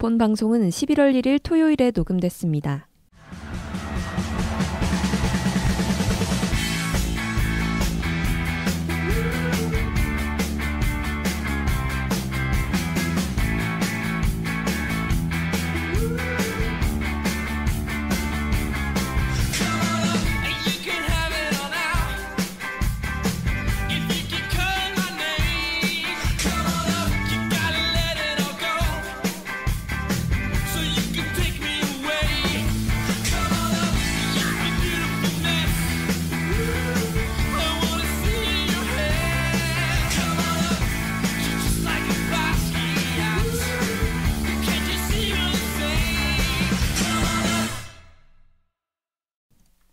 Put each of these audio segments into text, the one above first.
본 방송은 11월 1일 토요일에 녹음됐습니다.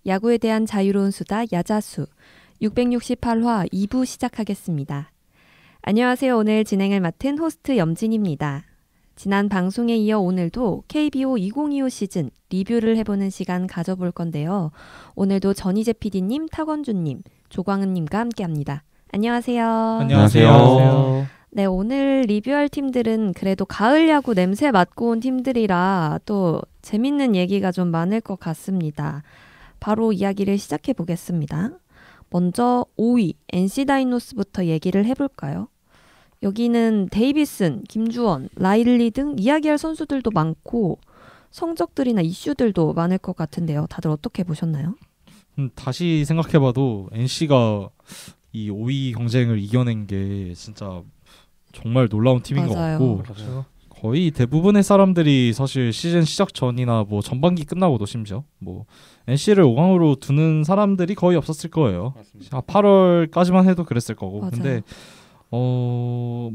야구에 대한 자유로운 수다 야자수 668화 2부 시작하겠습니다. 안녕하세요. 오늘 진행을 맡은 호스트 염진입니다. 지난 방송에 이어 오늘도 KBO 2025 시즌 리뷰를 해보는 시간 가져볼 건데요. 오늘도 전희재 PD님, 타건주님, 조광은님과 함께합니다. 안녕하세요. 안녕하세요. 네, 오늘 리뷰할 팀들은 그래도 가을 야구 냄새 맡고 온 팀들이라 또 재밌는 얘기가 좀 많을 것 같습니다. 바로 이야기를 시작해 보겠습니다. 먼저 5위 NC 다이노스부터 얘기를 해볼까요? 여기는 데이비슨, 김주원, 라일리 등 이야기할 선수들도 많고 성적들이나 이슈들도 많을 것 같은데요. 다들 어떻게 보셨나요? 다시 생각해봐도 NC가 이 5위 경쟁을 이겨낸 게 진짜 정말 놀라운 팀인 맞아요. 것 같고 맞아요. 거의 대부분의 사람들이 사실 시즌 시작 전이나 뭐 전반기 끝나고도 심지어 뭐 NC를 5강으로 두는 사람들이 거의 없었을 거예요. 맞습니다. 8월까지만 해도 그랬을 거고. 맞아요. 근데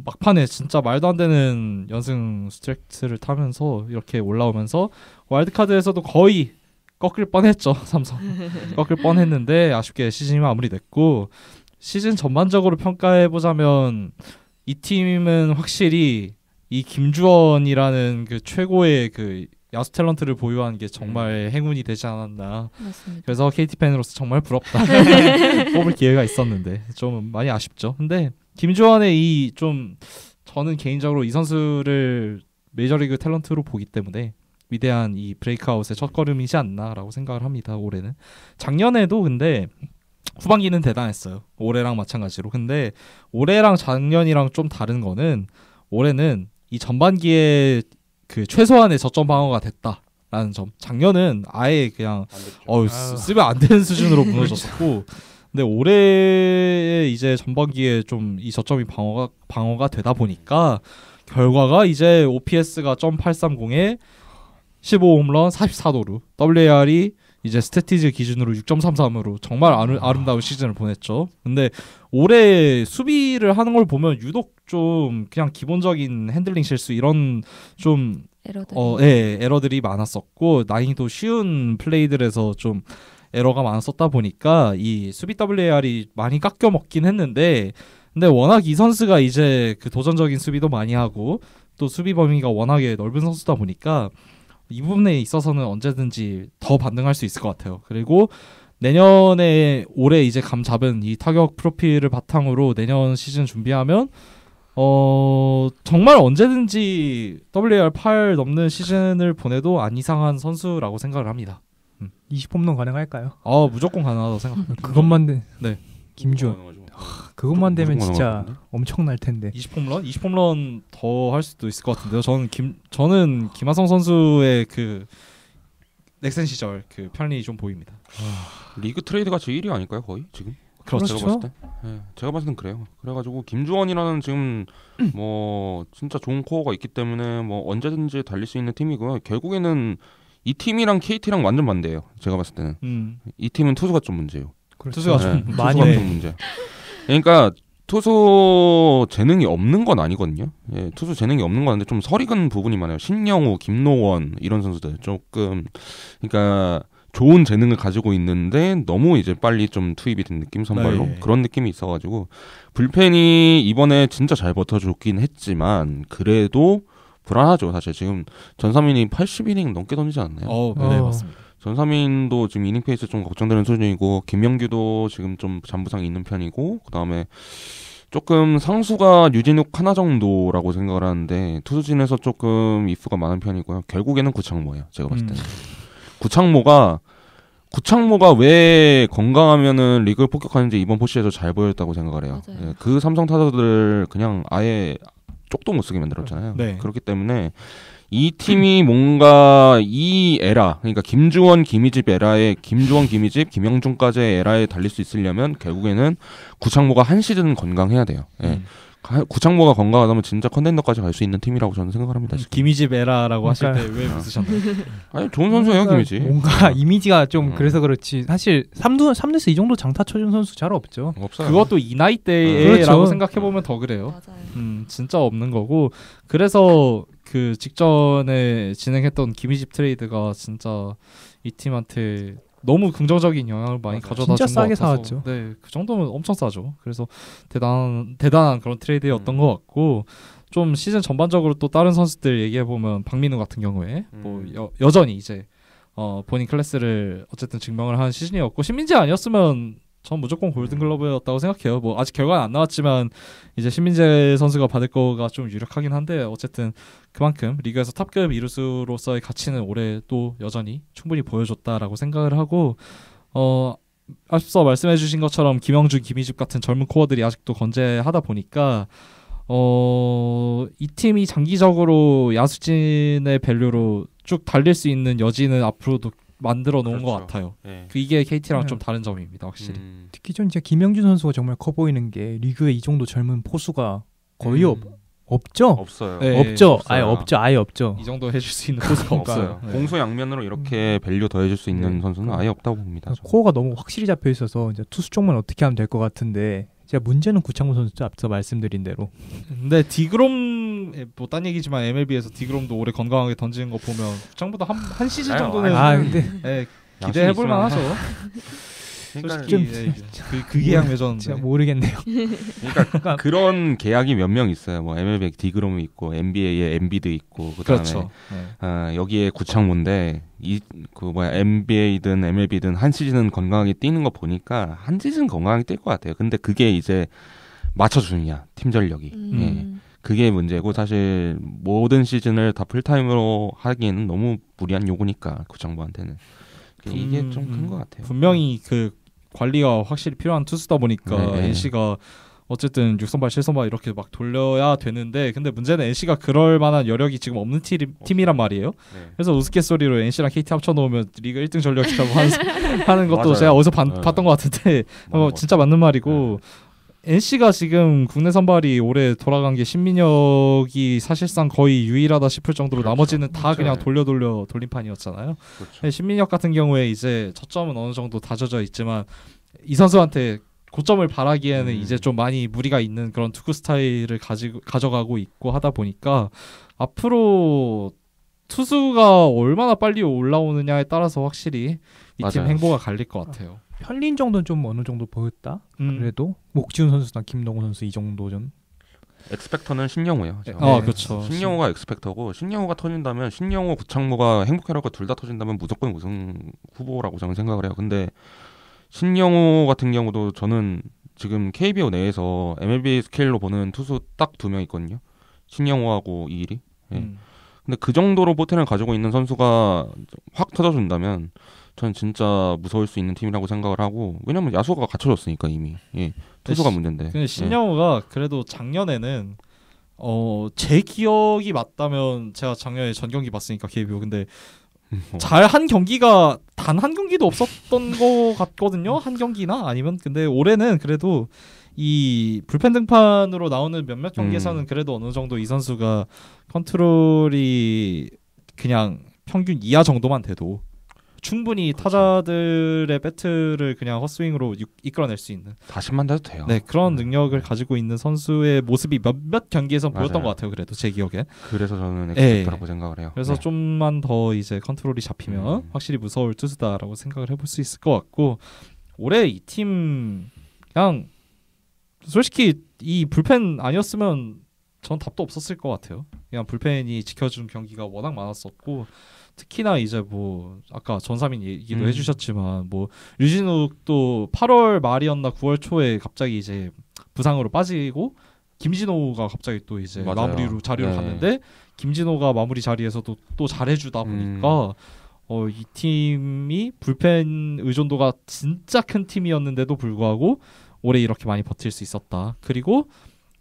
막판에 진짜 말도 안 되는 연승 스트레이트를 타면서 이렇게 올라오면서 와일드카드에서도 거의 꺾일 뻔했죠. 삼성 꺾일 뻔했는데 아쉽게 시즌이 마무리됐고, 시즌 전반적으로 평가해보자면 이 팀은 확실히 이 김주원이라는 그 최고의 그 야수 탤런트를 보유한 게 정말 행운이 되지 않았나. 맞습니다. 그래서 KT 팬으로서 정말 부럽다. 뽑을 기회가 있었는데 좀 많이 아쉽죠. 근데 김주원의 이 좀 저는 개인적으로 이 선수를 메이저리그 탤런트로 보기 때문에 위대한 이 브레이크아웃의 첫걸음이지 않나라고 생각을 합니다. 올해는. 작년에도 근데 후반기는 대단했어요. 올해랑 마찬가지로. 근데 올해랑 작년이랑 좀 다른 거는 올해는 이 전반기에 그 최소한의 저점 방어가 됐다라는 점. 작년은 아예 그냥 쓰면 안 되는 수준으로 무너졌었고, 근데 올해 이제 전반기에 좀 이 저점이 방어가 되다 보니까 결과가 이제 OPS가 .830에 15홈런 44도루, WAR이 이제 스태티즈 기준으로 6.33으로 정말 아름다운 시즌을 보냈죠. 근데 올해 수비를 하는 걸 보면 유독 좀 그냥 기본적인 핸들링 실수 이런 좀 에러들이 많았었고, 난이도 쉬운 플레이들에서 좀 에러가 많았었다 보니까 이 수비 WAR이 많이 깎여 먹긴 했는데, 근데 워낙 이 선수가 이제 그 도전적인 수비도 많이 하고 또 수비 범위가 워낙에 넓은 선수다 보니까 이 부분에 있어서는 언제든지 더 반등할 수 있을 것 같아요. 그리고 내년에 올해 이제 감 잡은 이 타격 프로필을 바탕으로 내년 시즌 준비하면 정말 언제든지 WAR 8 넘는 시즌을 보내도 안 이상한 선수라고 생각을 합니다. 20홈런 가능할까요? 무조건 가능하다고 생각합니다. 그것만 네. 김주원. 그것만 되면 진짜 엄청날 텐데. 20홈런 더 할 수도 있을 것 같은데요. 저는 김하성 선수의 그 넥센 시절 그 편이 좀 보입니다. 리그 트레이드가 제 1위 아닐까요, 거의 지금? 그렇죠. 제가 봤을 때. 네, 제가 봤을 땐 그래요. 그래가지고 김주원이라는 지금 뭐 진짜 좋은 코어가 있기 때문에 뭐 언제든지 달릴 수 있는 팀이고요. 결국에는 이 팀이랑 KT랑 완전 반대예요. 제가 봤을 때는. 이 팀은 투수가 좀 문제예요. 그렇죠. 투수가 좀 많이 좀 문제. 그러니까 투수 재능이 없는 건 아니거든요. 예, 투수 재능이 없는 건 아닌데 좀 설익은 부분이 많아요. 신영우, 김노원 이런 선수들 조금 그러니까 좋은 재능을 가지고 있는데 너무 이제 빨리 좀 투입이 된 느낌, 선발로. 네. 그런 느낌이 있어가지고 불펜이 이번에 진짜 잘 버텨줬긴 했지만 그래도 불안하죠. 사실 지금 전삼인이 80이닝 넘게 던지지 않나요? 네, 맞습니다. 전삼인도 지금 이닝 페이스 좀 걱정되는 수준이고 김명규도 지금 좀 잔부상이 있는 편이고, 그다음에 조금 상수가 류진욱 하나 정도라고 생각을 하는데 투수진에서 조금 이프가 많은 편이고요. 결국에는 구창모예요. 제가 봤을 때는. 구창모가 왜 건강하면은 리그를 폭격하는지 이번 포시에서 잘 보였다고 생각을 해요. 예, 그 삼성 타자들을 그냥 아예 쪽도 못 쓰게 만들었잖아요. 네. 그렇기 때문에 이 팀이 뭔가 이 에라, 그러니까 김주원, 김희집 에라에 김주원, 김희집, 김영중까지의 에라에 달릴 수 있으려면 결국에는 구창모가 한 시즌 건강해야 돼요. 예. 구창모가 건강하다면 진짜 컨텐더까지 갈 수 있는 팀이라고 저는 생각을 합니다. 김희집 에라라고 하실 때 왜 웃으셨나요? 아니 좋은 선수예요, 김희집. 뭔가 이미지가 좀 그래서 그렇지. 사실 3루에서 이 정도 장타 쳐준 선수 잘 없죠. 없어요. 그것도 이 나이 때라고 그렇죠. 생각해보면 더 그래요. 맞아요. 진짜 없는 거고 그래서 그 직전에 진행했던 김희집 트레이드가 진짜 이 팀한테 너무 긍정적인 영향을 많이 가져다 진짜 준 것 싸게 같아서 사왔죠. 네, 그 정도면 엄청 싸죠. 그래서 대단한 그런 트레이드였던 것 같고 좀 시즌 전반적으로 또 다른 선수들 얘기해 보면 박민우 같은 경우에 뭐 여전히 이제 본인 클래스를 어쨌든 증명을 한 시즌이었고 신민재 아니었으면 전 무조건 골든글러브였다고 생각해요. 뭐 아직 결과는 안 나왔지만 이제 신민재 선수가 받을 거가 좀 유력하긴 한데 어쨌든 그만큼 리그에서 탑급 이루수로서의 가치는 올해 또 여전히 충분히 보여줬다라고 생각을 하고 앞서 말씀해주신 것처럼 김영준, 김희집 같은 젊은 코어들이 아직도 건재하다 보니까 이 팀이 장기적으로 야수진의 밸류로 쭉 달릴 수 있는 여지는 앞으로도 만들어 놓은 것 같아요. 네. 이게 KT랑 좀 다른 점입니다, 확실히. 특히 전 진짜 김영준 선수가 정말 커 보이는 게 리그에 이 정도 젊은 포수가 거의 없죠. 없어요. 네, 없죠. 아예 없죠. 이 정도 해줄 수 있는 포수가 없어요. 네. 공수양면으로 이렇게 밸류 더해줄 수 있는 선수는 아예 없다고 봅니다. 코어가 너무 확실히 잡혀 있어서 이제 투수 쪽만 어떻게 하면 될 것 같은데 제가 문제는 구창모 선수죠. 앞서 말씀드린 대로. 근데 디그롬 뭐 딴 얘기지만 MLB에서 디그롬도 올해 건강하게 던지는 거 보면 구창보다 한 시즌 정도는 근데 기대해볼 만하죠. 그러니까 솔직히 그 계약 매전 제가 모르겠네요. 그러니까 그런 계약이 몇 명 있어요. 뭐 MLB 디그롬이 있고 NBA에 엔비드 있고 그다음에 그렇죠. 여기에 구창모인데 NBA든 MLB든 한 시즌은 건강하게 뛰는 거 보니까 한 시즌 건강하게 뛸 것 같아요. 근데 그게 이제 맞춰주느냐 팀 전력이. 그게 문제고 사실 모든 시즌을 다 풀타임으로 하기에는 너무 무리한 요구니까 구창모한테는. 이게 좀 큰 것 같아요. 분명히 그 관리가 확실히 필요한 투수다 보니까 네. NC가 어쨌든 6선발, 7선발 이렇게 막 돌려야 되는데 근데 문제는 NC가 그럴 만한 여력이 지금 없는 팀이란 말이에요. 네. 그래서 우스갯소리로 NC랑 KT 합쳐놓으면 리그 1등 전력이라고 하는 것도 맞아요. 제가 어디서 봤던 것 같은데 진짜 맞는 말이고 NC가 지금 국내 선발이 올해 돌아간 게 신민혁이 사실상 거의 유일하다 싶을 정도로 나머지는 다 그냥 돌려 돌림판이었잖아요. 그렇죠. 신민혁 같은 경우에 이제 저점은 어느 정도 다져져 있지만 이 선수한테 고점을 바라기에는 이제 좀 많이 무리가 있는 그런 투구 스타일을 가져가고 있고 하다 보니까 앞으로 투수가 얼마나 빨리 올라오느냐에 따라서 확실히 이 팀 맞아요. 행보가 갈릴 것 같아요. 편린 정도는 좀 어느 정도 보였다. 그래도 목지훈 선수나 김동훈 선수 이 정도 좀. 엑스펙터는 신영호예요. 그렇죠. 신영호가 엑스펙터고 신영호가 터진다면 신영호, 구창모가 행복해라고 둘 다 터진다면 무조건 우승 후보라고 저는 생각을 해요. 근데 신영호 같은 경우도 저는 지금 KBO 내에서 MLB 스케일로 보는 투수 딱 2명 있거든요. 신영호하고 이일이. 근데 그 정도로 포텐을 가지고 있는 선수가 확 터져준다면 전 진짜 무서울 수 있는 팀이라고 생각을 하고 왜냐면 야수가 갖춰졌으니까 이미 투수가 문제인데. 근데 신영호가 그래도 작년에는 제 기억이 맞다면 제가 작년에 전 경기 봤으니까 KBO 근데 잘 한 경기가 단 한 경기도 없었던 것 같거든요. 한 경기나 아니면 근데 올해는 그래도 이 불펜 등판으로 나오는 몇몇 경기에서는 그래도 어느 정도 이 선수가 컨트롤이 그냥 평균 이하 정도만 돼도 충분히 타자들의 배트를 그냥 헛스윙으로 이끌어낼 수 있는 40만 돼도 돼요. 네, 그런 능력을 가지고 있는 선수의 모습이 몇몇 경기에서 보였던 것 같아요. 그래도 제 기억에. 그래서 저는 엑스펙터라고 생각을 해요. 그래서 좀만 더 이제 컨트롤이 잡히면 확실히 무서울 투수다라고 생각을 해볼 수 있을 것 같고 올해 이 팀 그냥 솔직히 이 불펜 아니었으면 전 답도 없었을 것 같아요. 그냥 불펜이 지켜준 경기가 워낙 많았었고 특히나 이제 뭐 아까 전삼인 얘기도 해주셨지만 뭐 류진욱도 8월 말이었나 9월 초에 갑자기 이제 부상으로 빠지고 김진호가 갑자기 또 이제 맞아요. 마무리로 자리로 갔는데 김진호가 마무리 자리에서도 또 잘해주다 보니까 이 팀이 불펜 의존도가 진짜 큰 팀이었는데도 불구하고 올해 이렇게 많이 버틸 수 있었다. 그리고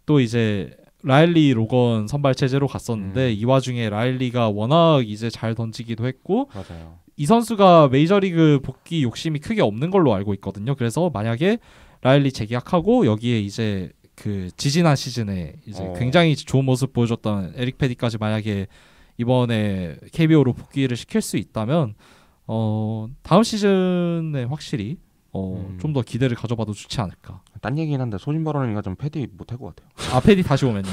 또 이제 라일리 로건 선발 체제로 갔었는데 이 와중에 라일리가 워낙 이제 잘 던지기도 했고 맞아요. 이 선수가 메이저리그 복귀 욕심이 크게 없는 걸로 알고 있거든요. 그래서 만약에 라일리 재계약하고 여기에 이제 그 지지난 시즌에 이제 굉장히 좋은 모습 보여줬던 에릭 패디까지 만약에 이번에 KBO로 복귀를 시킬 수 있다면 다음 시즌에 확실히 좀 더 기대를 가져봐도 좋지 않을까. 딴 얘기긴 한데 소진발언이가 좀 패디 못할 것 같아요. 아 패디 다시 오면요.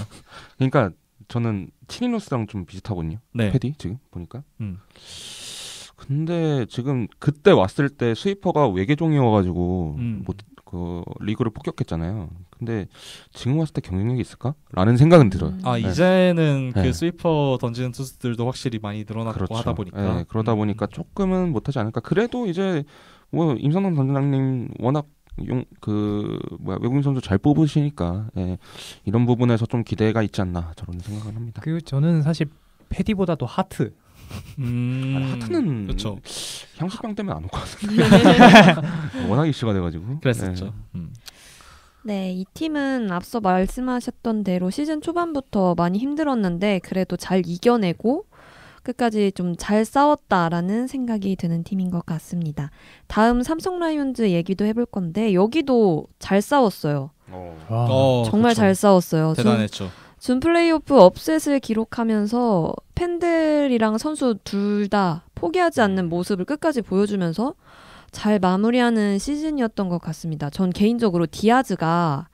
그러니까 저는 치니노스랑 좀 비슷하거든요. 네. 패디 지금 보니까. 근데 지금 그때 왔을 때 스위퍼가 외계종이어가지고 그 리그를 폭격했잖아요. 근데 지금 왔을 때 경쟁력이 있을까? 라는 생각은 들어요. 아 네. 이제는 그 네. 스위퍼 던지는 투수들도 확실히 많이 늘어났고 그렇죠. 하다 보니까 네, 그러다 보니까 조금은 못하지 않을까. 그래도 이제 뭐 임성남 단장님 워낙 외국인 선수 잘 뽑으시니까 이런 부분에서 좀 기대가 있지 않나 저런 생각을 합니다. 그 저는 사실 패디보다도 하트. 하트는 그렇죠. 향수병 때문에 안 올 것 같은데 워낙 이슈가 돼가지고 그랬었죠. 네, 이 팀은 앞서 말씀하셨던 대로 시즌 초반부터 많이 힘들었는데 그래도 잘 이겨내고 끝까지 좀 잘 싸웠다라는 생각이 드는 팀인 것 같습니다. 다음 삼성 라이온즈 얘기도 해볼 건데 여기도 잘 싸웠어요. 정말 그쵸. 잘 싸웠어요. 대단했죠. 준 플레이오프 업셋을 기록하면서 팬들이랑 선수 둘 다 포기하지 않는 모습을 끝까지 보여주면서 잘 마무리하는 시즌이었던 것 같습니다. 전 개인적으로 디아즈가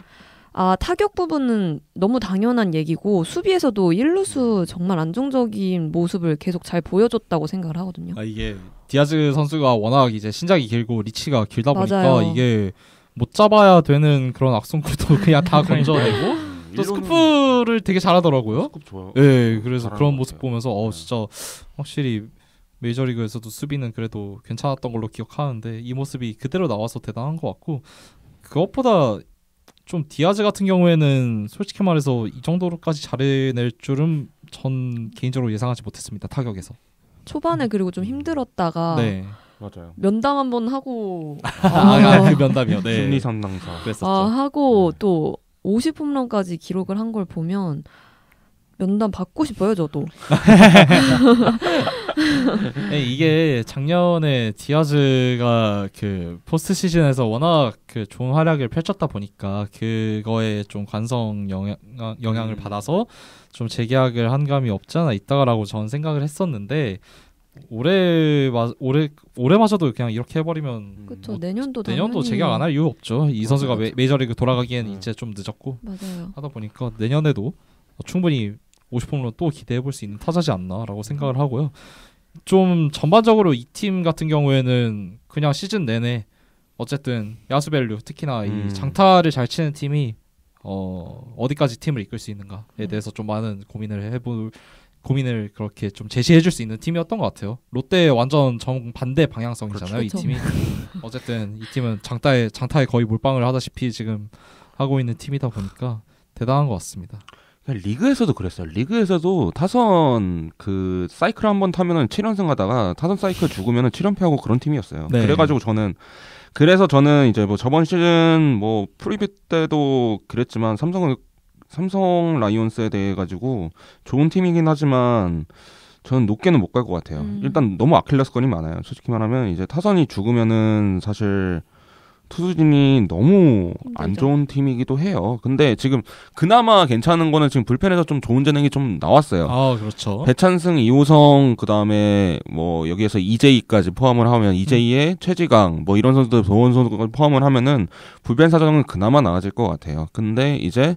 타격 부분은 너무 당연한 얘기고 수비에서도 1루수 정말 안정적인 모습을 계속 잘 보여줬다고 생각을 하거든요. 이게 디아즈 선수가 워낙 이제 신장이 길고 리치가 길다 보니까 맞아요. 이게 못 잡아야 되는 그런 악송구도 그냥 다 건져내고 또 스쿠프를 되게 잘하더라고요. 스쿠프 좋아요. 네, 그래서 그런 것 모습 같아요. 보면서 진짜 확실히 메이저리그에서도 수비는 그래도 괜찮았던 걸로 기억하는데 이 모습이 그대로 나와서 대단한 것 같고 그것보다 좀 디아즈 같은 경우에는 솔직히 말해서 이 정도로까지 잘해낼 줄은 전 개인적으로 예상하지 못했습니다. 타격에서. 초반에 그리고 좀 힘들었다가 네. 맞아요. 면담 한번 하고 그 면담이요. 네. 심리 상담사. 그랬었죠. 하고 또 50홈런까지 기록을 한 걸 보면 면담 받고 싶어요, 저도. 네, 이게 작년에 디아즈가 그 포스트 시즌에서 워낙 그 좋은 활약을 펼쳤다 보니까 그거에 좀 관성 영향을 받아서 좀 재계약을 한 감이 없지 않아 있다라고 저는 생각을 했었는데 올해마저도 그냥 이렇게 해버리면 그렇죠. 내년도 재계약 안 할 이유 없죠. 이 선수가 그렇죠. 메이저리그 돌아가기에는 이제 좀 늦었고 맞아요. 하다 보니까 내년에도 충분히 50홈런 또 기대해볼 수 있는 타자지 않나라고 생각을 하고요. 좀 전반적으로 이 팀 같은 경우에는 그냥 시즌 내내 어쨌든 야수 밸류 특히나 이 장타를 잘 치는 팀이 어디까지 팀을 이끌 수 있는가에 대해서 좀 많은 고민을 그렇게 좀 제시해줄 수 있는 팀이었던 것 같아요. 롯데 완전 정반대 방향성이잖아요. 그렇죠. 이 팀이 어쨌든 이 팀은 장타에 거의 몰빵을 하다시피 지금 하고 있는 팀이다 보니까 대단한 것 같습니다. 리그에서도 그랬어요. 리그에서도 타선 그 사이클 한번 타면은 7연승 하다가 타선 사이클 죽으면은 7연패하고 그런 팀이었어요. 네. 그래가지고 저는 이제 뭐 저번 시즌 뭐 프리뷰 때도 그랬지만 삼성 라이온스에 대해 가지고 좋은 팀이긴 하지만 저는 높게는 못 갈 것 같아요. 일단 너무 아킬레스건이 많아요. 솔직히 말하면 이제 타선이 죽으면은 사실 투수진이 너무 힘들죠. 안 좋은 팀이기도 해요. 근데 지금 그나마 괜찮은 거는 지금 불펜에서 좀 좋은 재능이 좀 나왔어요. 그렇죠. 배찬승, 이호성, 그 다음에 뭐 여기에서 이재희까지 포함을 하면 이재희의 최지강 뭐 이런 선수들 좋은 선수들 포함을 하면은 불펜 사정은 그나마 나아질 것 같아요. 근데 이제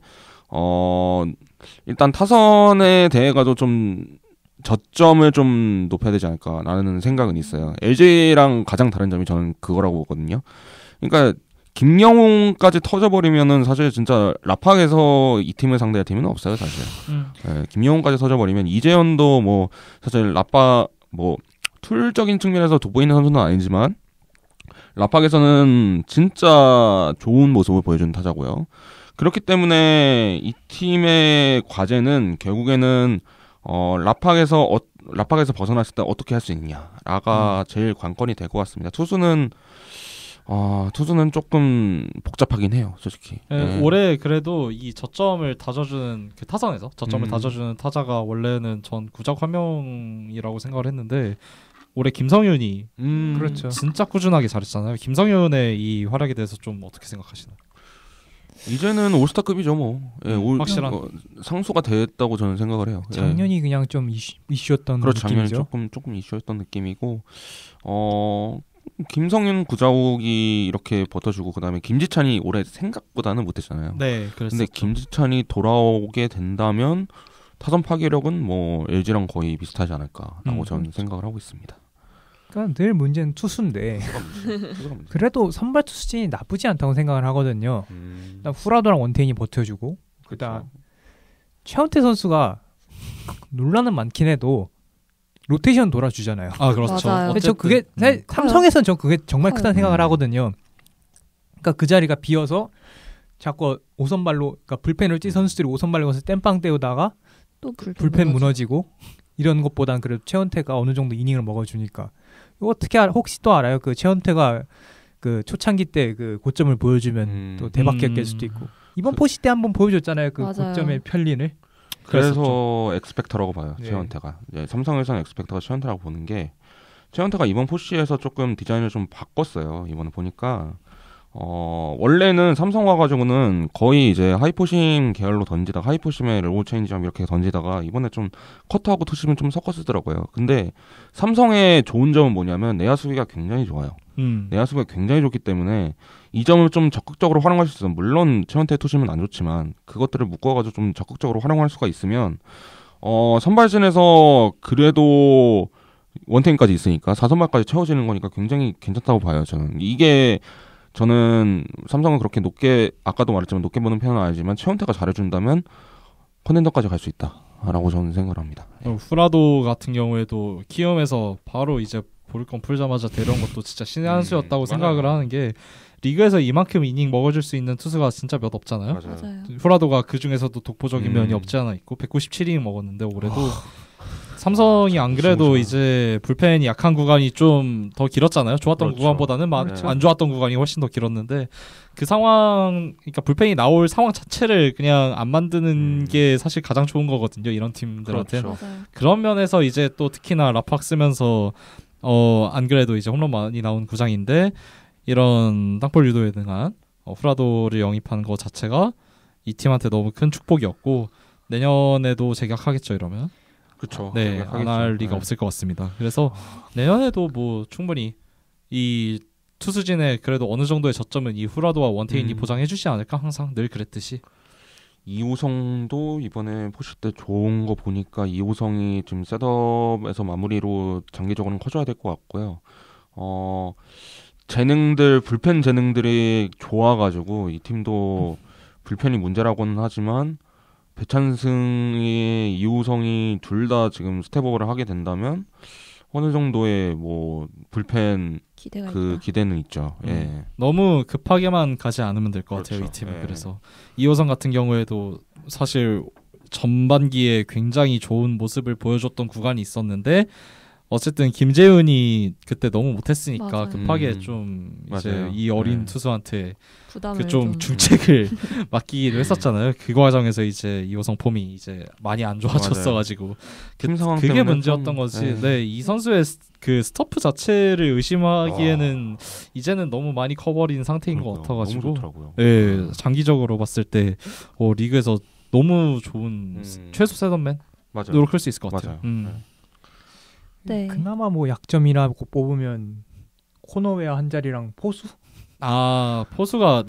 일단 타선에 대해 가지고 좀 저점을 좀 높여야 되지 않을까라는 생각은 있어요. LG랑 가장 다른 점이 저는 그거라고 보거든요. 그러니까 김영웅까지 터져버리면은 사실 진짜 라팍에서 이 팀을 상대할 팀은 없어요 사실. 예, 김영웅까지 터져버리면 이재현도 뭐 사실 라팍 뭐 툴적인 측면에서 돋보이는 선수는 아니지만 라팍에서는 진짜 좋은 모습을 보여주는 타자고요. 그렇기 때문에 이 팀의 과제는 결국에는 라팍에서 벗어났을 때 어떻게 할 수 있느냐가 제일 관건이 될 것 같습니다. 투수는 조금 복잡하긴 해요, 솔직히. 예, 올해 그래도 이 저점을 다져주는 그 타선에서 저점을 다져주는 타자가 원래는 전 구작 한 명이라고 생각을 했는데 올해 김성윤이 그렇죠. 진짜 꾸준하게 잘했잖아요. 김성윤의 이 활약에 대해서 좀 어떻게 생각하시나요? 이제는 올스타급이죠, 뭐. 예, 확실한 상수가 됐다고 저는 생각을 해요. 작년이 그냥 좀 이슈였던 그렇죠, 느낌이죠. 작년이 조금 이슈였던 느낌이고, 김성윤 구자욱이 이렇게 버텨주고 그다음에 김지찬이 올해 생각보다는 못했잖아요. 네, 근데 김지찬이 돌아오게 된다면 타선 파괴력은 뭐 LG랑 거의 비슷하지 않을까라고 저는 생각을 하고 있습니다. 그러니까 늘 문제는 투수인데 그래도 선발 투수진이 나쁘지 않다고 생각을 하거든요. 후라도랑 원태인이 버텨주고 그다음 최원태 선수가 논란은 많긴 해도 로테이션 돌아주잖아요. 아 그렇죠. 맞아요. 근데 저 그게 사실 삼성에서는 저 그게 정말 크다는 생각을 하거든요. 그러니까 그 자리가 비어서 자꾸 5선발로 그러니까 불펜을 찐 선수들이 5선발로 가서 땜빵 때우다가 또 불펜 무너지고 이런 것보단 그래도 최원태가 어느 정도 이닝을 먹어주니까 이거 어떻게 혹시 또 알아요? 그 최원태가 그 초창기 때 그 고점을 보여주면 또 대박이 깰 수도 있고 이번 포시 때 한번 보여줬잖아요. 그 맞아요. 고점의 편리를. 그래서 엑스펙터라고 봐요. 네. 최원태가. 삼성에서는 엑스펙터가 최원태라고 보는 게 최원태가 이번 포시에서 조금 디자인을 좀 바꿨어요. 이번에 보니까 원래는 삼성 와가지고는 거의 이제 하이포심 계열로 던지다가 하이포심에 로우 체인지점 이렇게 던지다가 이번에 좀 커트하고 투심을 좀 섞어 쓰더라고요. 근데 삼성의 좋은 점은 뭐냐면 내야 수비가 굉장히 좋아요. 내야 수비가 굉장히 좋기 때문에 이 점을 좀 적극적으로 활용할 수 있어요. 물론 최원태 투심은 안 좋지만 그것들을 묶어가지고 좀 적극적으로 활용할 수가 있으면 선발진에서 그래도 원태인까지 있으니까 4선발까지 채워지는 거니까 굉장히 괜찮다고 봐요. 저는 삼성은 그렇게 높게 아까도 말했지만 높게 보는 편은 아니지만 최원태가 잘해준다면 컨텐더까지 갈 수 있다라고 저는 생각을 합니다. 후라도 같은 경우에도 키움에서 바로 이제 볼건 풀자마자 데려온 것도 진짜 신의 한 수였다고 생각을 하는 게 리그에서 이만큼 이닝 먹어줄 수 있는 투수가 진짜 몇 없잖아요. 맞아요. 후라도가 그 중에서도 독보적인 면이 없지 않아 있고 197이닝 먹었는데 올해도 삼성이 안 그래도 이제 불펜이 약한 구간이 좀 더 길었잖아요. 좋았던 그렇죠. 구간보다는 안 좋았던 구간이 훨씬 더 길었는데 그 상황, 그러니까 불펜이 나올 상황 자체를 그냥 안 만드는 게 사실 가장 좋은 거거든요. 이런 팀들한테. 그렇죠. 그런 면에서 이제 또 특히나 라팍 쓰면서 안 그래도 이제 홈런 많이 나온 구장인데 이런 땅볼 유도에 능한 후라도를 영입하는 것 자체가 이 팀한테 너무 큰 축복이었고 내년에도 재계약하겠죠 이러면. 그렇죠. 네, 안 할 리가 없을 것 같습니다. 그래서 내년에도 뭐 충분히 이 투수진의 그래도 어느 정도의 저점은 이 후라도와 원태인이 보장해주지 않을까 항상 늘 그랬듯이. 이호성도 이번에 포시 때 좋은 거 보니까 이호성이 지금 셋업에서 마무리로 장기적으로는 커져야 될 것 같고요. 불펜 재능들이 좋아가지고 이 팀도 불펜이 문제라고는 하지만 배찬승이 이호성이 둘 다 지금 스텝업을 하게 된다면 어느 정도의 뭐 불펜 기대는 있죠. 예. 너무 급하게만 가지 않으면 될 것 같아요. 그렇죠. 이 팀은. 예. 그래서 이호성 같은 경우에도 사실 전반기에 굉장히 좋은 모습을 보여줬던 구간이 있었는데 어쨌든 김재훈이 그때 너무 못했으니까 맞아요. 급하게 좀 이제 맞아요. 이 어린 네. 투수한테 부담을 그 좀 중책을 맡기기도 했었잖아요. 그 과정에서 이제 이호성 폼이 이제 많이 안 좋아졌어가지고 팀 상황 그게 때문에 문제였던 좀, 거지. 예. 네, 이 선수의 그 스토프 자체를 의심하기에는 이제는 너무 많이 커버린 상태인 것 같아가지고. 너무 좋더라고요. 예, 장기적으로 봤을 때 리그에서 너무 좋은 최소 셋업맨 맞아요. 노력할 수 있을 것 같아요. 맞아요. 네. 그나마 뭐 약점이라고 뽑으면 코너웨어 한 자리랑 포수 포수가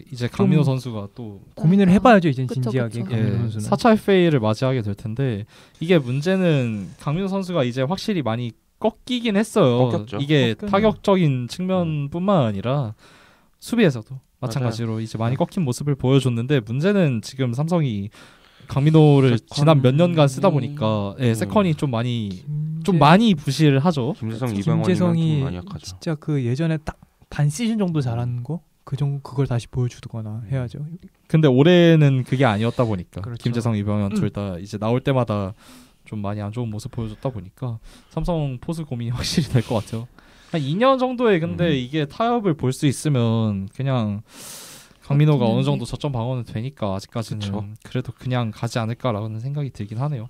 이제 강민호 선수가 또 고민을 해봐야죠 이젠 그쵸, 진지하게 그쵸. 강민호 예, 선수는. 4차 FA를 맞이하게 될 텐데 이게 문제는 강민호 선수가 이제 확실히 많이 꺾이긴 했어요. 꺾였죠. 이게 꺾였네. 타격적인 측면뿐만 아니라 수비에서도 마찬가지로 이제 많이 꺾인 모습을 보여줬는데 문제는 지금 삼성이 강민호를 지난 몇 년간 쓰다 보니까 세컨이 좀 많이 부실을 하죠. 김재성, 이병헌이면 좀 많이 약하죠. 진짜 그 예전에 딱 반 시즌 정도 잘하는 거 그걸 다시 보여주거나 해야죠. 근데 올해는 그게 아니었다 보니까 그렇죠. 김재성, 이병헌 둘 다 이제 나올 때마다 좀 많이 안 좋은 모습 보여줬다 보니까 삼성 포수 고민이 확실히 될 것 같아요. 한 2년 정도에 근데 이게 타협을 볼 수 있으면 그냥 강민호가 어느 정도 저점 방어는 되니까 아직까지는 그쵸. 그래도 그냥 가지 않을까라는 생각이 들긴 하네요.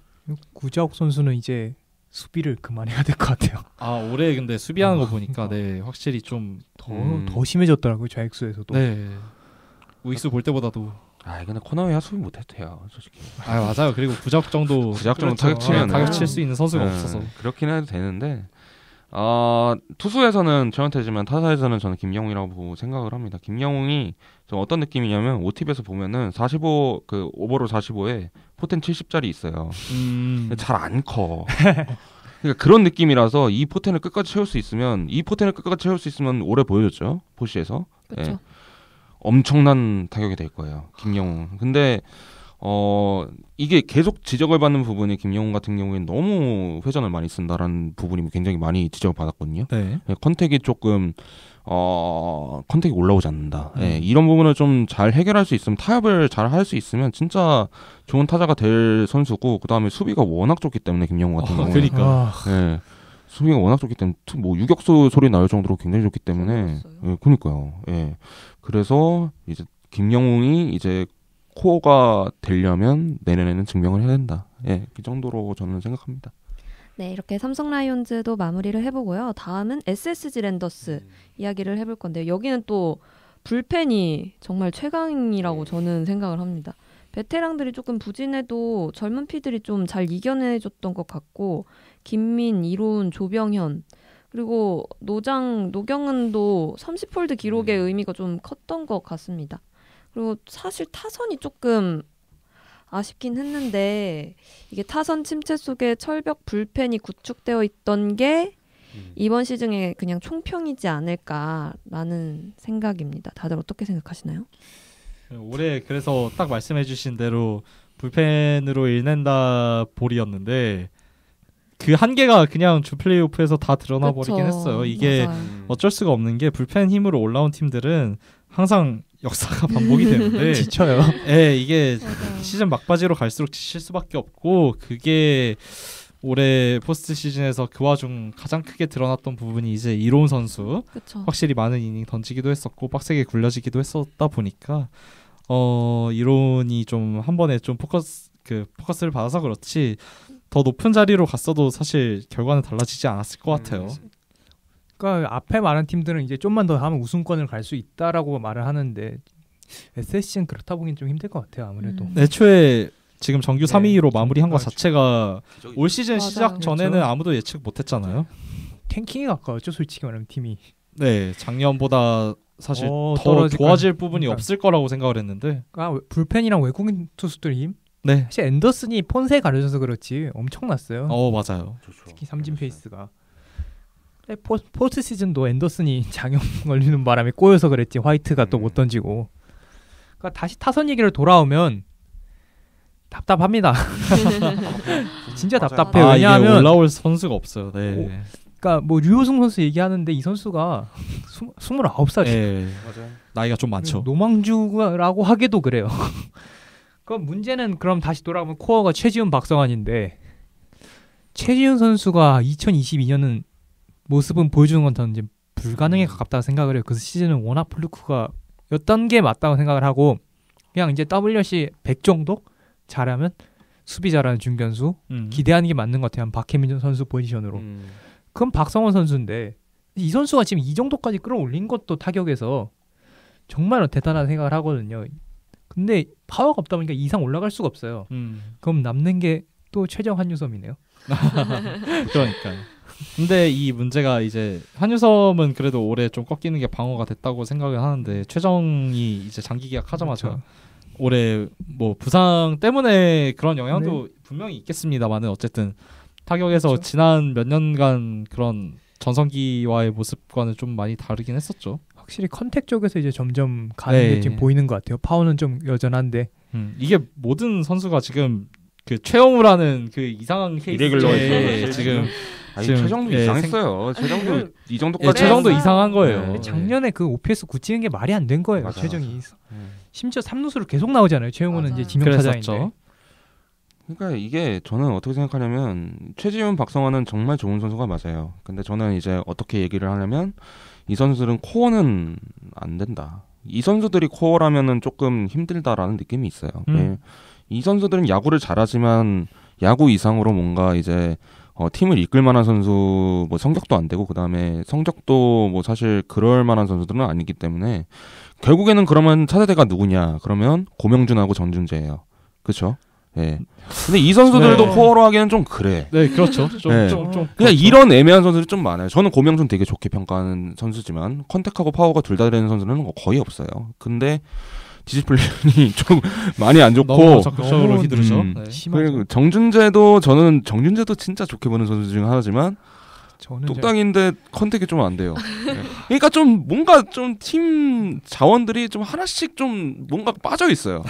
구자욱 선수는 이제 수비를 그만해야 될 것 같아요. 아 올해 근데 수비하는 거 보니까 네 확실히 좀 더 심해졌더라고요. 좌익수에서도. 네. 우익수 볼 때보다도 근데 코너에 수비 못해도 돼요, 솔직히. 맞아요. 그리고 구자욱 정도 타격 치면 타격 칠 수 있는 선수가 없어서 그렇긴 해도 되는데 투수에서는 최원태지만 타자에서는 저는 김영웅이라고 생각을 합니다. 김영웅이 좀 어떤 느낌이냐면 OTB에서 보면은 45 그 오버롤 45에 포텐 70짜리 있어요. 잘 안 커. 그러니까 그런 느낌이라서 이 포텐을 끝까지 채울 수 있으면 올해 보여줬죠, 포시에서. 그렇죠. 엄청난 타격이 될 거예요, 김영웅. 근데 이게 계속 지적을 받는 부분이 김영웅 같은 경우에는 너무 회전을 많이 쓴다라는 부분이 굉장히 많이 지적을 받았거든요. 네. 컨택이 조금 컨택이 올라오지 않는다. 이런 부분을 좀 잘 해결할 수 있으면, 타협을 잘 할 수 있으면 진짜 좋은 타자가 될 선수고, 그 다음에 수비가 워낙 좋기 때문에 김영웅 같은 경우는 그러니까 수비가 워낙 좋기 때문에 뭐 유격수 소리 나올 정도로 굉장히 좋기 때문에 그러니까요. 그래서 이제 김영웅이 이제 코어가 되려면 내년에는 증명을 해야 된다. 그 정도로 저는 생각합니다. 네, 이렇게 삼성 라이온즈도 마무리를 해보고요. 다음은 SSG 랜더스 이야기를 해볼 건데요. 여기는 또 불펜이 정말 최강이라고 저는 생각을 합니다. 베테랑들이 조금 부진해도 젊은 피들이 좀 잘 이겨내줬던 것 같고, 김민, 이론, 조병현, 그리고 노경은도 30홀드 기록의 의미가 좀 컸던 것 같습니다. 그리고 사실 타선이 조금 아쉽긴 했는데, 이게 타선 침체 속에 철벽 불펜이 구축되어 있던 게 이번 시즌에 그냥 총평이지 않을까라는 생각입니다. 다들 어떻게 생각하시나요? 올해 그래서 딱 말씀해주신 대로 불펜으로 일낸다 볼이었는데 그 한계가 그냥 주 플레이오프에서 다 드러나 버리긴 했어요. 이게 맞아요. 어쩔 수가 없는 게 불펜 힘으로 올라온 팀들은 항상 역사가 반복이 되는데 지쳐요. 이게 맞아요. 시즌 막바지로 갈수록 지칠 수밖에 없고, 그게 올해 포스트 시즌에서 그 와중 가장 크게 드러났던 부분이 이제 이로운 선수 그쵸. 확실히 많은 이닝 던지기도 했었고 빡세게 굴려지기도 했었다 보니까 이론이 좀 한 번에 좀 포커스를 받아서 그렇지 더 높은 자리로 갔어도 사실 결과는 달라지지 않았을 것 같아요. 그러니까 앞에 많은 팀들은 이제 좀만 더 하면 우승권을 갈 수 있다라고 말을 하는데 SSC는 그렇다 보기엔 좀 힘들 것 같아요. 아무래도. 애초에 지금 정규 3위로 마무리한 것 그렇죠. 자체가 올 시즌 맞아요. 시작 전에는 그렇죠. 아무도 예측 못했잖아요. 탱킹에 가까웠죠, 솔직히 말하면 팀이. 네, 작년보다 사실 더 떨어질 좋아질 부분이 그러니까. 없을 거라고 생각을 했는데 그러니까 불펜이랑 외국인 투수들 힘? 네, 사실 앤더슨이 폰세에 가려져서 그렇지 엄청났어요. 맞아요. 특히 삼진 페이스가. 포스트 시즌도 앤더슨이 장염 걸리는 바람에 꼬여서 그랬지, 화이트가 또 못 던지고. 그러니까 다시 타선 얘기를 돌아오면 답답합니다. 진짜 답답해요. 이게 왜냐하면 올라올 선수가 없어요. 네. 그러니까 뭐 류호승 선수 얘기하는데 이 선수가 29살이에요. 네. 맞아요. 나이가 좀 많죠. 노망주라고 하기도 그래요. 그럼 문제는 그럼 다시 돌아가면 코어가 최지훈, 박성환인데 최지훈 선수가 2022년은 모습은 보여주는 건 저는 이제 불가능에 가깝다고 생각을 해요. 그 시즌은 워낙 플루크가 였던 게 맞다고 생각을 하고, 그냥 이제 WRC 100 정도 잘하면 수비 잘하는 중견수 기대하는 게 맞는 것 같아요. 한 박혜민 선수 포지션으로. 그럼 박성원 선수인데 이 선수가 지금 이 정도까지 끌어올린 것도 타격에서 정말 대단한 생각을 하거든요. 근데 파워가 없다 보니까 이상 올라갈 수가 없어요. 그럼 남는 게 또 최정 한유섬이네요. 그러니까요. 근데 이 문제가 이제 한유섬은 그래도 올해 좀 꺾이는 게 방어가 됐다고 생각을 하는데 최정이 이제 장기 계약하자마자 그렇죠. 올해 뭐 부상 때문에 그런 영향도 분명히 있겠습니다만은 어쨌든 타격에서 그렇죠. 지난 몇 년간 그런 전성기와의 모습과는 좀 많이 다르긴 했었죠. 확실히 컨택 쪽에서 이제 점점 가는 네. 게 지금 보이는 것 같아요. 파워는 좀 여전한데 이게 모든 선수가 지금 그 최영우라는 그 이상한 케이스에 지금 아니, 지금, 최정도 예, 이상했어요. 최정도 이 예, 정도까지 최정도 네. 이상한 거예요. 네. 작년에 그 OPS 9 찍은 게 말이 안 된 거예요. 맞아, 최정이. 네. 심지어 3루수로 계속 나오잖아요. 최영우는 맞아요. 이제 지명타자인데. 그랬었죠. 그러니까 이게 저는 어떻게 생각하냐면 최지훈, 박성환은 정말 좋은 선수가 맞아요. 근데 저는 이제 어떻게 얘기를 하냐면 이 선수들은 코어는 안 된다. 이 선수들이 코어라면은 조금 힘들다라는 느낌이 있어요. 네. 이 선수들은 야구를 잘하지만 야구 이상으로 뭔가 이제 팀을 이끌 만한 선수 뭐 성적도 안 되고 그다음에 성적도 뭐 사실 그럴 만한 선수들은 아니기 때문에 결국에는 그러면 차세대가 누구냐? 그러면 고명준하고 전준재예요. 그렇죠? 예. 근데 이 선수들도 네. 코어로 하기에는 좀 그래. 네, 그렇죠. 좀 네. 그렇죠. 그냥 이런 애매한 선수들이 좀 많아요. 저는 고명준 되게 좋게 평가하는 선수지만 컨택하고 파워가 둘 다 되는 선수는 거의 없어요. 근데 디시플린이 좀 많이 안 좋고 너무 적극적으로 너무, 휘두르죠. 음. 네. 심하죠. 그리고 정준재도 저는 정준재도 진짜 좋게 보는 선수 중 하나지만 저는 뚝딱인데 컨택이 좀 안 돼요. 네. 그러니까 좀 뭔가 좀 팀 자원들이 좀 하나씩 좀 뭔가 빠져 있어요.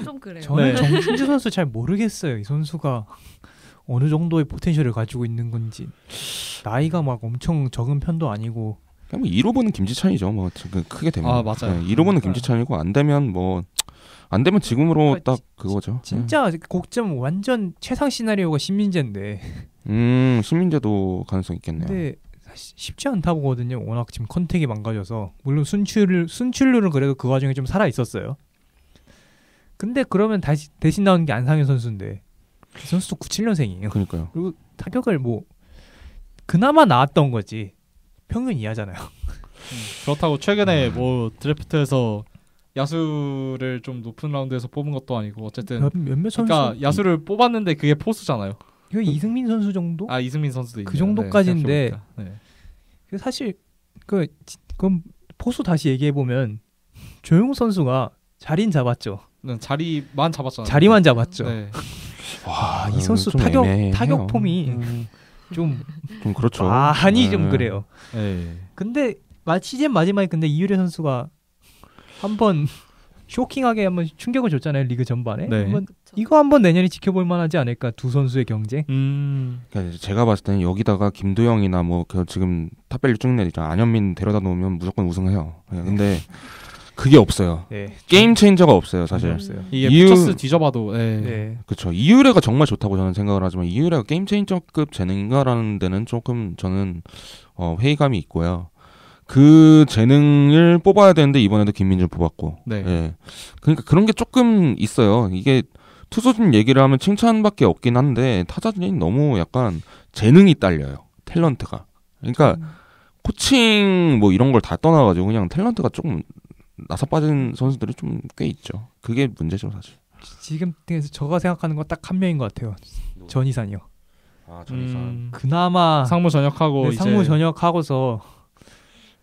좀 그래요. 저는 네. 정준재 선수 잘 모르겠어요. 이 선수가 어느 정도의 포텐셜을 가지고 있는 건지. 나이가 막 엄청 적은 편도 아니고. 그냥 뭐 2로 보는 김지찬이죠. 뭐 지금 크게 되면. 아, 맞아요. 2로 보는 김지찬이고 안 되면 뭐 안 되면 지금으로 그러니까 딱 그거죠. 진짜 곡점 완전 최상 시나리오가 신민재인데. 신민재도 가능성 있겠네요. 근데 사실 쉽지 않다 보거든요. 워낙 지금 컨택이 망가져서. 물론 순출률은 그래도 그 와중에 좀 살아 있었어요. 근데 그러면 대신 나오는 게 안상현 선수인데 그 선수도 97년생이에요. 그러니까요. 그리고 타격을 뭐 그나마 나왔던 거지 평균 이하잖아요. 그렇다고 최근에 뭐 드래프트에서 야수를 좀 높은 라운드에서 뽑은 것도 아니고 어쨌든 몇몇 선수. 그러니까 야수를 뽑았는데 그게 포수잖아요. 이거 이승민 선수 정도? 아 이승민 선수도 그 있네요. 정도까지인데. 네, 생각해보니까. 네. 사실 그럼 포수 다시 얘기해 보면 조용우 선수가 자리는 잡았죠. 자리만 잡았잖아요. 자리만 잡았죠. 네. 와, 이 좀 선수 애매해요. 타격 폼이 좀 그렇죠. 많이 네. 좀 그래요. 네. 근데 시즌 마지막에 근데 이유래 선수가 한번 쇼킹하게 한번 충격을 줬잖아요. 리그 전반에. 네. 이거 한번 내년에 지켜볼 만하지 않을까 두 선수의 경쟁. 그러니까 제가 봤을 때는 여기다가 김도영이나 뭐 지금 탑밸류 찍는 애 있잖아. 안현민 데려다 놓으면 무조건 우승해요. 네, 근데 그게 없어요. 네. 게임 체인저가 없어요, 사실. 없어요. 이게 이유- 퓨처스 뒤져봐도 네. 네. 그렇죠. 이유래가 정말 좋다고 저는 생각을 하지만 이유래가 게임 체인저급 재능인가라는 데는 조금 저는 회의감이 있고요. 그 재능을 뽑아야 되는데 이번에도 김민준 뽑았고. 네. 예. 그러니까 그런 게 조금 있어요. 이게 투수진 얘기를 하면 칭찬밖에 없긴 한데 타자진이 너무 약간 재능이 딸려요. 탤런트가. 그러니까 코칭 뭐 이런 걸 다 떠나가지고 그냥 탤런트가 조금 나사 빠진 선수들이 좀 꽤 있죠. 그게 문제죠, 사실. 지금 제가 생각하는 건 딱 한 명인 것 같아요. 전희산이요. 아, 그나마 상무 전역하고 네, 이제 상무 전역하고서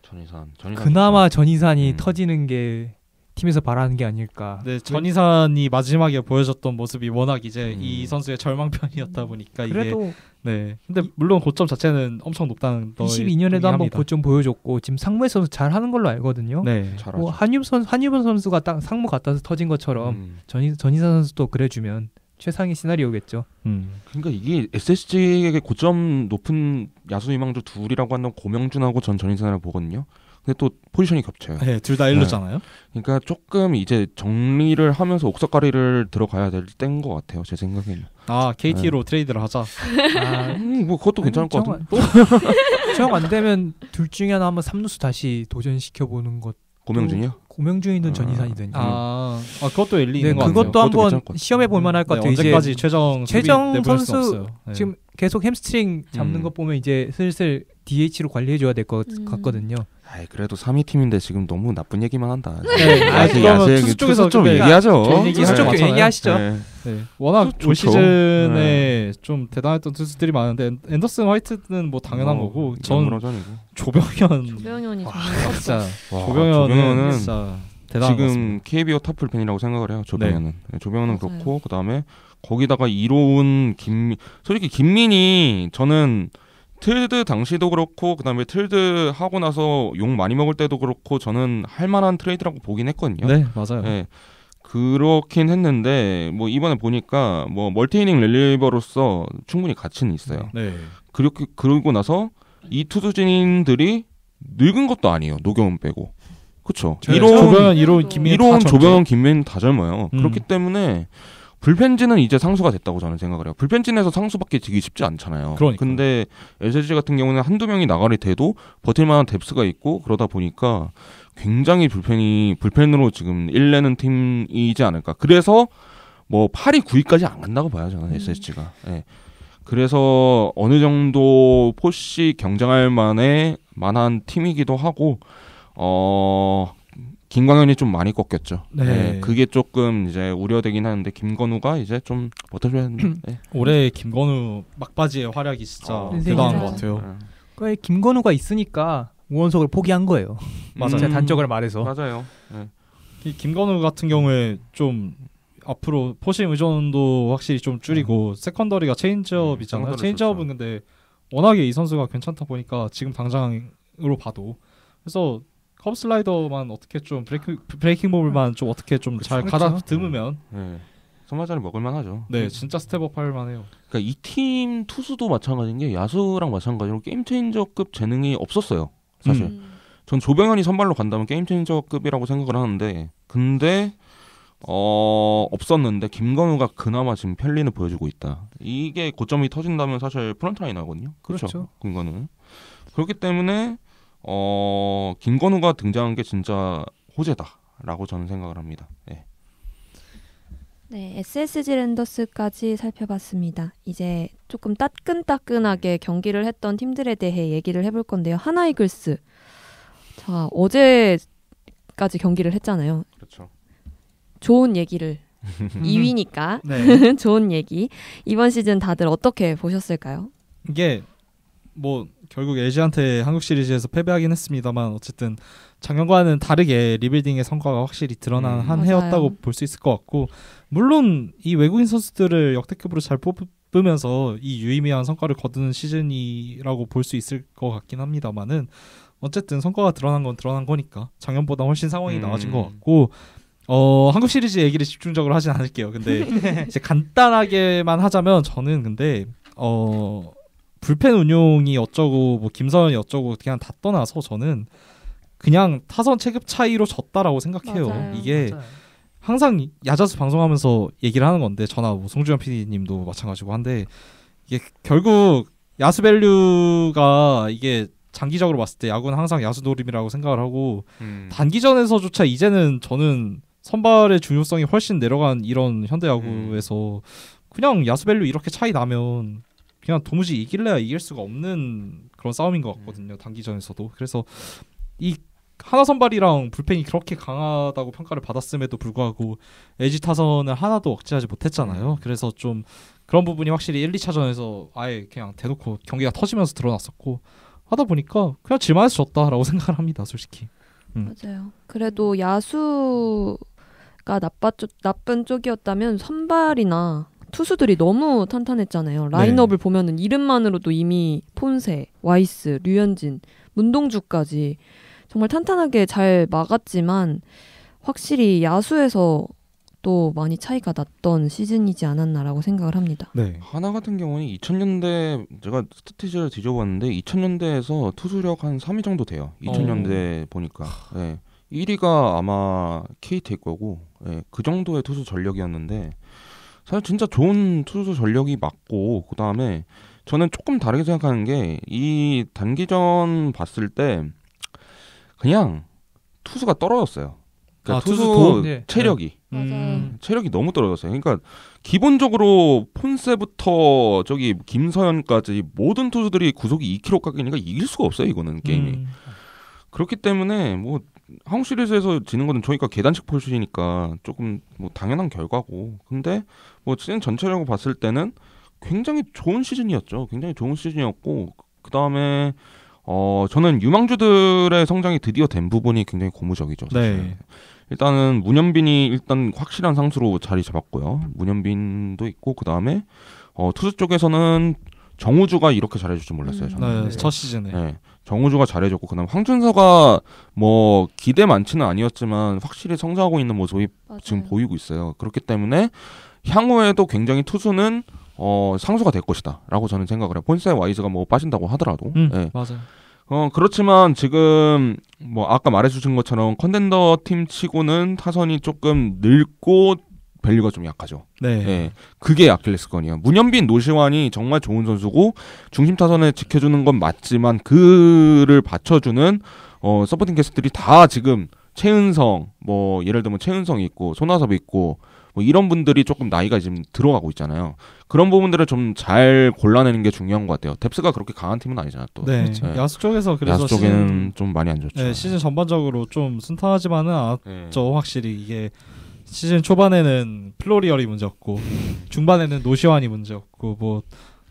전희산. 그나마 전희산이 음. 터지는 게 팀에서 바라는 게 아닐까. 네, 전희산이 마지막에 보여줬던 모습이 워낙 이제 음. 이 선수의 절망편이었다 보니까 이게 그래도 네. 근데 물론 고점 자체는 엄청 높다는 거 22년에도 한번 고점 보여줬고 지금 상무에서 잘 하는 걸로 알거든요. 네. 잘하죠. 뭐 한유범 선수가 딱 상무 갖다 서 터진 것처럼 전희산 선수도 그래주면 최상의 시나리오겠죠. 그러니까 이게 SSG에게 고점 높은 야수 희망주 둘이라고 하는 고명준하고 전희산을 보거든요. 근데 또 포지션이 겹쳐요. 네, 둘 다 1루잖아요. 그러니까 조금 이제 정리를 하면서 옥석가리를 들어가야 될 때인 것 같아요. 제 생각에는. 아, KT로 트레이드를 하자. 뭐 그것도 괜찮을 것 같아요. 정 안 되면 둘 중에 하나 한번 3루수 다시 도전시켜보는 것. 고명준이요? 고명준이든 전희산이든. 그것도 일리 네, 있는 것 같아요. 그것도 한번 괜찮을 것 같아요. 시험해 볼 만할 것 같아요. 언제까지 이제 최정 선수 없어요. 네. 지금 계속 햄스트링 잡는 거 보면 이제 슬슬 DH로 관리해줘야 될 것 같거든요. 아이, 그래도 3위 팀인데 지금 너무 나쁜 얘기만 한다. 네, 그러면 투수 쪽에서 좀 근데 얘기하죠. 좋은 얘기 투수 쪽 많잖아요. 얘기하시죠. 네. 네. 워낙 좋죠. 올 시즌에 좀 대단했던 투수들이 많은데 앤더슨 화이트는 뭐 당연한 거고 전 전이고. 조병현이 조병현이 진짜 와, 조병현은 진짜 대단한 것 지금 같습니다. KBO 탑플 팬이라고 생각을 해요. 조병현은. 네, 조병현은 맞아요. 그렇고 그다음에 거기다가 이로운 솔직히 김민이 저는 틀드 당시도 그렇고 그다음에 틀드 하고 나서 욕 많이 먹을 때도 그렇고 저는 할 만한 트레이드라고 보긴 했거든요. 네, 맞아요. 네. 그렇긴 했는데 뭐 이번에 보니까 뭐 멀티이닝 reliever로서 충분히 가치는 있어요. 네. 그러고 나서 이 투수진들이 늙은 것도 아니에요. 노경은 빼고. 그렇죠. 조병현, 이로운, 김민 이로운 조병현, 김민 다 젊어요. 그렇기 때문에 불펜진은 이제 상수가 됐다고 저는 생각을 해요. 불펜진에서 상수밖에 지기 쉽지 않잖아요. 그러니까. 근데 SSG 같은 경우는 한두 명이 나가리 돼도 버틸 만한 뎁스가 있고 그러다 보니까 굉장히 불펜으로 지금 1내는 팀이지 않을까. 그래서 뭐 8위, 9위까지 안 간다고 봐요, 저는 SSG가. 네. 그래서 어느 정도 포시 경쟁할 만한 팀이기도 하고 김광현이 좀 많이 꺾였죠. 네. 네. 그게 조금 이제 우려되긴 하는데 김건우가 이제 좀 버텨줘야 하는데. 네. 올해 김건우 막바지의 활약이 진짜 대단한 맞아요. 것 같아요. 그러니까 김건우가 있으니까 우원석을 포기한 거예요. 맞아요. 진짜 단적을 말해서. 맞아요. 네. 이 김건우 같은 경우에 좀 앞으로 포심 의존도 확실히 좀 줄이고 세컨더리가 체인지업이잖아요. 체인지업은 근데 워낙에 이 선수가 괜찮다 보니까 지금 당장으로 봐도 그래서 컵 슬라이더만 어떻게 좀 브레이킹 볼만 좀 어떻게 좀 잘 가다듬으면 네. 선발자리 먹을만하죠. 네, 진짜 스텝업 할 만해요. 그러니까 이 팀 투수도 마찬가지인 게 야수랑 마찬가지로 게임 체인저급 재능이 없었어요. 사실. 전 조병현이 선발로 간다면 게임 체인저급이라고 생각을 하는데 근데 없었는데 김건우가 그나마 지금 편리는 보여주고 있다. 이게 고점이 터진다면 사실 프런트 라이너거든요. 그렇죠. 김건우는. 그렇기 때문에 김건우가 등장한 게 진짜 호재다라고 저는 생각을 합니다. 네. 네, SSG 랜더스까지 살펴봤습니다. 이제 조금 따끈따끈하게 경기를 했던 팀들에 대해 얘기를 해볼 건데요. 하나 이글스. 자, 어제까지 경기를 했잖아요. 그렇죠. 좋은 얘기를 2위니까 네. 좋은 얘기. 이번 시즌 다들 어떻게 보셨을까요? 이게 뭐 결국 LG한테 한국 시리즈에서 패배하긴 했습니다만 어쨌든 작년과는 다르게 리빌딩의 성과가 확실히 드러난 한 맞아요. 해였다고 볼 수 있을 것 같고 물론 이 외국인 선수들을 역대급으로 잘 뽑으면서 이 유의미한 성과를 거두는 시즌이라고 볼 수 있을 것 같긴 합니다만은 어쨌든 성과가 드러난 건 드러난 거니까 작년보다 훨씬 상황이 나아진 것 같고 한국 시리즈 얘기를 집중적으로 하진 않을게요. 근데 이제 간단하게만 하자면 저는 근데 불펜 운용이 어쩌고 뭐 김서현이 어쩌고 그냥 다 떠나서 저는 그냥 타선 체급 차이로 졌다라고 생각해요. 맞아요. 이게 항상 야자수 방송하면서 얘기를 하는 건데 저나 뭐 송주현 PD님도 마찬가지고 한데 이게 결국 야수 밸류가 이게 장기적으로 봤을 때 야구는 항상 야수 노림이라고 생각을 하고 단기전에서조차 이제는 저는 선발의 중요성이 훨씬 내려간 이런 현대 야구에서 그냥 야수 밸류 이렇게 차이 나면 그냥 도무지 이길래야 이길 수가 없는 그런 싸움인 것 같거든요. 단기전에서도. 그래서 이 하나 선발이랑 불펜이 그렇게 강하다고 평가를 받았음에도 불구하고 LG 타선을 하나도 억제하지 못했잖아요. 그래서 좀 그런 부분이 확실히 1, 2차전에서 아예 그냥 대놓고 경기가 터지면서 드러났었고 하다 보니까 그냥 질만해서 졌다라고 생각을 합니다. 솔직히. 맞아요. 그래도 야수가 나쁜 쪽이었다면 선발이나 투수들이 너무 탄탄했잖아요. 라인업을 보면은 이름만으로도 이미 폰세, 와이스, 류현진, 문동주까지 정말 탄탄하게 잘 막았지만 확실히 야수에서 또 많이 차이가 났던 시즌이지 않았나라고 생각을 합니다. 네. 하나 같은 경우는 2000년대 제가 스태티지를 뒤져봤는데 2000년대에서 투수력 한 3위 정도 돼요. 2000년대 보니까. 네. 1위가 아마 KT일 거고 그 정도의 투수 전력이었는데 사실 진짜 좋은 투수 전력이 맞고 그 다음에 저는 조금 다르게 생각하는 게 이 단기전 봤을 때 그냥 투수가 떨어졌어요. 그러니까 투수 체력이 맞아요. 체력이 너무 떨어졌어요. 그러니까 기본적으로 폰세부터 저기 김서현까지 모든 투수들이 구속이 2km 깎이니까 이길 수가 없어요. 이거는 게임이. 그렇기 때문에 뭐 한국 시리즈에서 지는 거는 저희가 계단식 폴슛이니까 조금 뭐 당연한 결과고. 근데 뭐 시즌 전체적으로 봤을 때는 굉장히 좋은 시즌이었죠. 굉장히 좋은 시즌이었고 그 다음에 저는 유망주들의 성장이 드디어 된 부분이 굉장히 고무적이죠. 사실. 네. 일단은 문현빈이 일단 확실한 상수로 자리 잡았고요. 문현빈도 있고 그 다음에 투수 쪽에서는 정우주가 이렇게 잘해줄 줄 몰랐어요. 저는. 네, 첫 시즌에. 네. 정우주가 잘해줬고 그다음 황준서가 뭐 기대 많지는 아니었지만 확실히 성장하고 있는 모습이 맞아요. 지금 보이고 있어요. 그렇기 때문에 향후에도 굉장히 투수는 상수가 될 것이다라고 저는 생각을 해요. 폰세 와이즈가 뭐 빠진다고 하더라도. 네. 맞아요. 그렇지만 지금 뭐 아까 말해주신 것처럼 컨텐더 팀 치고는 타선이 조금 늙고 밸류가 좀 약하죠. 네. 예, 그게 아킬레스건이에요. 문현빈, 노시환이 정말 좋은 선수고 중심 타선을 지켜주는 건 맞지만 그를 받쳐주는 서포팅 캐스트들이 다 지금 최은성, 뭐 예를 들면 최은성이 있고 손아섭이 있고 뭐 이런 분들이 조금 나이가 지금 들어가고 있잖아요. 그런 부분들을 좀 잘 골라내는 게 중요한 것 같아요. 뎁스가 그렇게 강한 팀은 아니잖아요. 또. 네. 네. 야수 쪽에서 그래서 야수 쪽에는 좀 많이 안 좋죠. 네, 시즌 전반적으로 좀 순탄하지만은 않았죠. 네. 확실히 이게 시즌 초반에는 플로리얼이 문제였고 중반에는 노시환이 문제였고 뭐